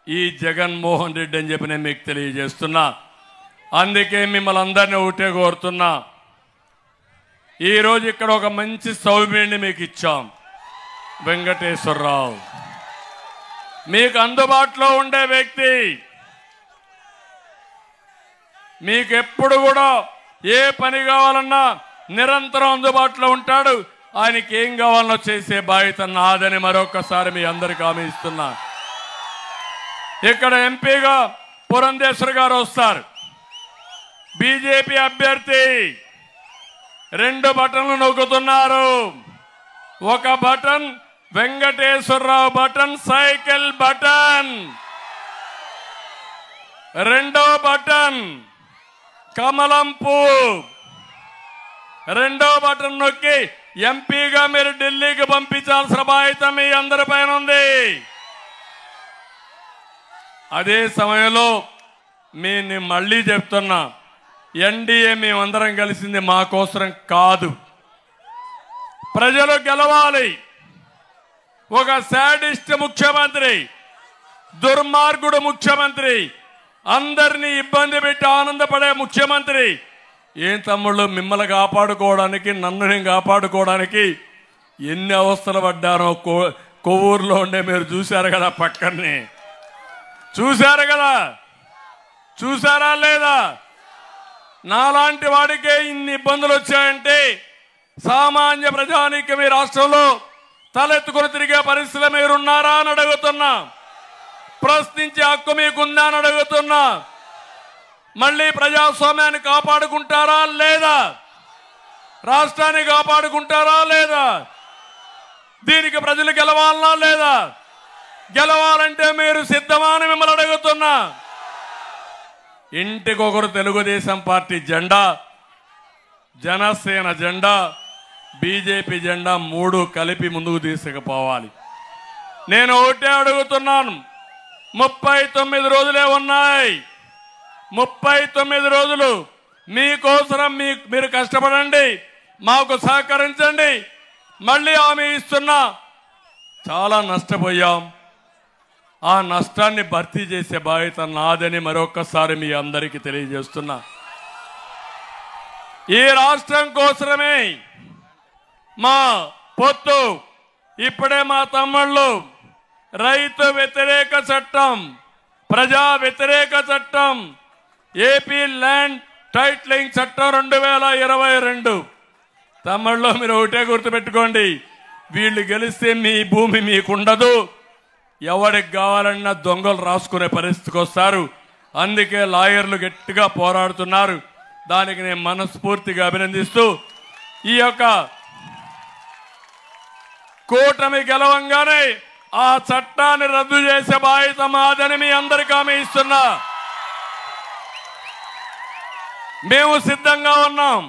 ఈ జగన్మోహన్ రెడ్డి అని చెప్పి నేను మీకు తెలియజేస్తున్నా. అందుకే మిమ్మల్ని అందరినీ ఒకటే కోరుతున్నా. ఈరోజు ఇక్కడ ఒక మంచి సౌమ్యుడిని మీకు ఇచ్చాం, వెంకటేశ్వరరావు. మీకు అందుబాటులో ఉండే వ్యక్తి, మీకు ఎప్పుడు కూడా ఏ పని కావాలన్నా నిరంతరం అందుబాటులో ఉంటాడు. ఆయనకి ఏం కావాలనో చేసే బాధ్యత నాదని మరొకసారి మీ అందరికి హామీ ఇస్తున్నా. ఇక్కడ ఎంపీగా పురంధేశ్వర్ గారు వస్తారు, బీజేపీ అభ్యర్థి. 2 బటన్లు నొక్కుతున్నారు. ఒక button Venkateswararao button, cycle button. 2వ బటన్ కమలం పువ్వు. 2వ బటన్ నొక్కి ఎంపీగా మీరు ఢిల్లీకి పంపించాల్సిన బాధ్యత మీ అందరి పైన ఉంది. అదే సమయంలో నేను మళ్ళీ చెప్తున్నా, ఎన్డీఏ మేమందరం కలిసింది మా కోసం కాదు, ప్రజలు గెలవాలి. ఒక శాడిస్ట్ ముఖ్యమంత్రి, దుర్మార్గుడు ముఖ్యమంత్రి, అందరినీ ఇబ్బంది పెట్టి ఆనందపడే ముఖ్యమంత్రి. ఏం తమ్ముళ్ళు, మిమ్మల్ని కాపాడుకోవడానికి, నన్ను నేను కాపాడుకోవడానికి ఎన్ని అవస్థలు పడ్డానో కొవ్వూరులో ఉండే మీరు చూశారు కదా, పక్కనే చూశారు కదా, చూసారా లేదా? నాలాంటి వాడికే ఇన్ని ఇబ్బందులు వచ్చాయంటే సామాన్య ప్రజానికి మీ రాష్ట్రంలో తలెత్తుకుని తిరిగే పరిస్థితులు మీరున్నారా అని అడుగుతున్నా. ప్రశ్నించే హక్కు మీకుందా అని అడుగుతున్నా. మళ్ళీ ప్రజాస్వామ్యాన్ని కాపాడుకుంటారా లేదా? రాష్ట్రాన్ని కాపాడుకుంటారా లేదా? దీనికి ప్రజలు గెలవాలనా లేదా? గెలవాలంటే మీరు సిద్ధమా అని మిమ్మల్ని అడుగుతున్నా. ఇంటికొకరు తెలుగుదేశం పార్టీ జెండా, జనసేన జెండా, బీజేపీ జెండా 3 కలిపి ముందుకు తీసుకుపోవాలి. నేను ఒకటే అడుగుతున్నాను, 39 రోజులే ఉన్నాయి. 39 రోజులు మీకోసరం మీరు కష్టపడండి, మాకు సహకరించండి. మళ్ళీ హామీ ఇస్తున్నా, చాలా నష్టపోయాం, ఆ నష్టాన్ని భర్తీ చేసే బాధ్యత నాదని మరొకసారి మీ అందరికీ తెలియజేస్తున్నా. ఈ రాష్ట్రం కోసమే మా పొత్తు. ఇప్పుడే మా తమ్ముళ్ళు రైతు వ్యతిరేక చట్టం, ప్రజా వ్యతిరేక చట్టం, ఏపీ ల్యాండ్ టైటిలింగ్ చట్టం 2022. తమ్ముళ్ళు మీరు ఒకటే గుర్తుపెట్టుకోండి, వీళ్ళు గెలిస్తే మీ భూమి మీకుండదు, ఎవరికి కావాలన్నా దొంగలు రాసుకునే పరిస్థితికి వస్తారు. అందుకే లాయర్లు గట్టిగా పోరాడుతున్నారు. దానికి నేను మనస్ఫూర్తిగా అభినందిస్తూ ఈ యొక్క కూటమి గెలవంగానే ఆ చట్టాన్ని రద్దు చేసే బాధ్యత మాదని మీ అందరికీ హామీ ఇస్తున్నా. మేము సిద్ధంగా ఉన్నాం,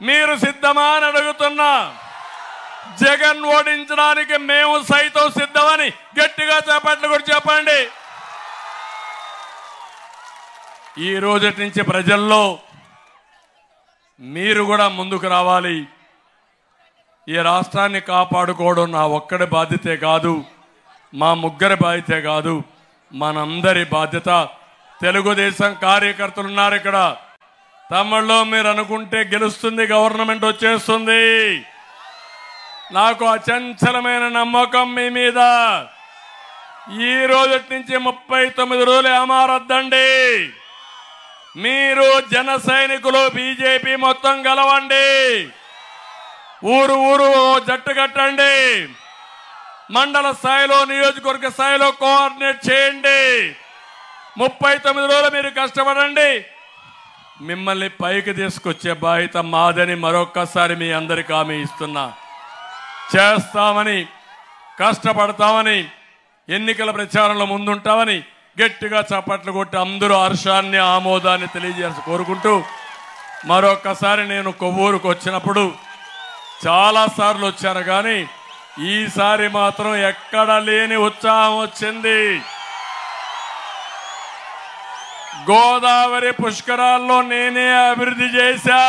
మీరు సిద్ధమా అని అడుగుతున్నా. జగన్ ఓడించడానికి మేము సైతం సిద్ధమని గట్టిగా చేపట్లు కూడా చెప్పండి. ఈ రోజు నుంచి ప్రజల్లో మీరు కూడా ముందుకు రావాలి. ఈ రాష్ట్రాన్ని కాపాడుకోవడం నా ఒక్కడి బాధ్యతే కాదు, మా ముగ్గురి బాధ్యతే కాదు, మనందరి బాధ్యత. తెలుగుదేశం కార్యకర్తలు ఉన్నారు ఇక్కడ. తమిళలో మీరు అనుకుంటే గెలుస్తుంది, గవర్నమెంట్ వచ్చేస్తుంది. నాకు అచంచలమైన నమ్మకం మీ మీద. ఈ రోజు నుంచి 39 రోజులు ఏమారద్దండి. మీరు జన సైనికులు బీజేపీ మొత్తం గెలవండి. ఊరు ఊరు జట్టు కట్టండి. మండల స్థాయిలో నియోజకవర్గ స్థాయిలో కోఆర్డినేట్ చేయండి. 39 రోజులు మీరు కష్టపడండి. మిమ్మల్ని పైకి తీసుకొచ్చే బాధ్యత మాదని మరొక్కసారి మీ అందరికీ హామీ ఇస్తున్నా. చేస్తామని, కష్టపడతామని, ఎన్నికల ప్రచారంలో ముందుంటామని గట్టిగా చప్పట్లు కొట్టి అందరూ హర్షాన్ని ఆమోదాన్ని తెలియజేసి కోరుకుంటూ, మరొక్కసారి నేను కొవ్వూరుకు వచ్చినప్పుడు చాలాసార్లు వచ్చాను, కానీ ఈసారి మాత్రం ఎక్కడ లేని ఉత్సాహం వచ్చింది. గోదావరి పుష్కరాల్లో నేనే అభివృద్ధి చేశా.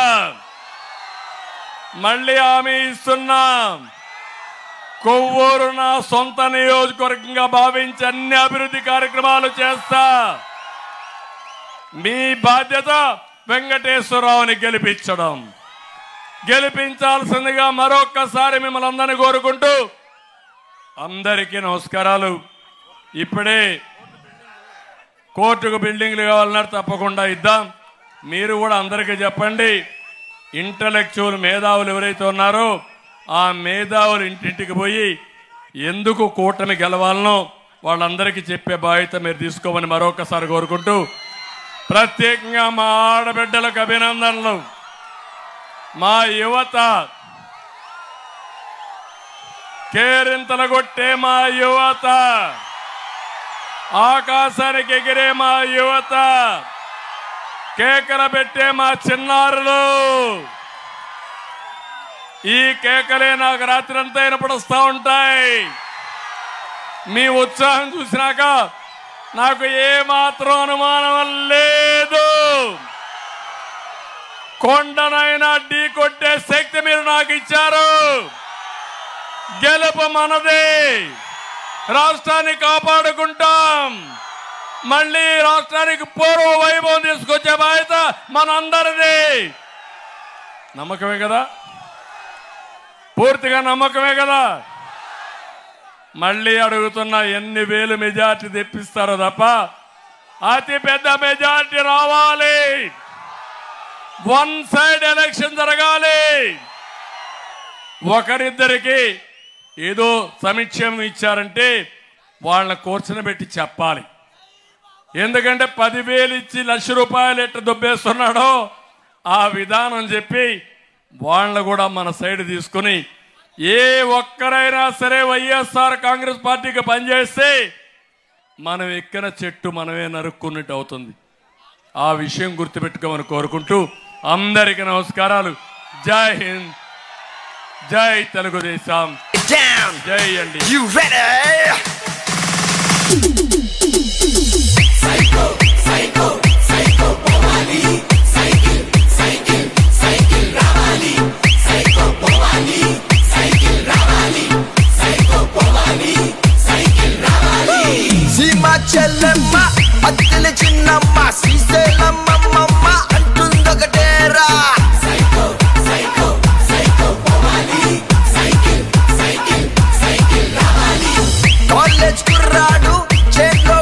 మళ్ళీ హామీ ఇస్తున్నా, కొవ్వూరు నా సొంత నియోజకవర్గంగా భావించి అన్ని అభివృద్ధి కార్యక్రమాలు చేస్తా. మీ బాధ్యత వెంకటేశ్వరరావుని గెలిపించడం. గెలిపించాల్సిందిగా మరొక్కసారి మిమ్మల్ని అందరినీ కోరుకుంటూ అందరికీ నమస్కారాలు. ఇప్పుడే కోర్టుకు బిల్డింగ్లు కావాలన్నారు, తప్పకుండా ఇద్దాం. మీరు కూడా అందరికీ చెప్పండి. ఇంటలెక్చువల్ మేధావులు ఎవరైతే ఉన్నారో ఆ మేధావులు ఇంటింటికి పోయి ఎందుకు కూటమి గెలవాలనో వాళ్ళందరికీ చెప్పే బాధ్యత మీరు తీసుకోమని మరొకసారి కోరుకుంటూ, ప్రత్యేకంగా మా ఆడబిడ్డలకు అభినందనలు. మా యువత, కేరింతలు కొట్టే మా యువత, ఆకాశానికి ఎగిరే మా యువత, కేకలు పెట్టే మా చిన్నారులు. ఈ కేకలే నాకు రాత్రి అంతా వినపడుస్తూ ఉంటాయి. మీ ఉత్సాహం చూసినాక నాకు ఏమాత్రం అనుమానం లేదు. కొండనైనా ఢీ కొట్టే శక్తి మీరు నాకు ఇచ్చారు. గెలుపు మనదే. రాష్ట్రాన్ని కాపాడుకుంటాం. మళ్ళీ రాష్ట్రానికి పూర్వ వైభవం తీసుకొచ్చే బాధ్యత మనందరిది. నమ్మకమే కదా? పూర్తిగా నమ్మకమే కదా? మళ్ళీ అడుగుతున్నా, ఎన్ని వేలు మెజార్టీ తెప్పిస్తారో తప్ప అతి పెద్ద మెజార్టీ రావాలి. వన్ సైడ్ ఎలక్షన్ జరగాలి. ఒకరిద్దరికి ఏదో సమీక్షం ఇచ్చారంటే వాళ్ళని కూర్చొని చెప్పాలి. ఎందుకంటే 10,000 ఇచ్చి ₹1,00,000 ఎట్లా దొబ్బేస్తున్నాడో ఆ విధానం చెప్పి వాళ్ళని కూడా మన సైడ్ తీసుకుని, ఏ ఒక్కరైనా సరే వైఎస్ఆర్ కాంగ్రెస్ పార్టీకి పనిచేస్తే మనం ఎక్కిన చెట్టు మనమే నరుక్కున్నట్టు అవుతుంది. ఆ విషయం గుర్తుపెట్టుకోమని కోరుకుంటూ అందరికీ నమస్కారాలు. జై హింద్, జై తెలుగుదేశం, జై అండి. సీమా చెల్లెమ్మ, అత్తెల చిన్నమ్మ, శ్రీశైలమ్మ అంటుందొకటేరా. చేత్లో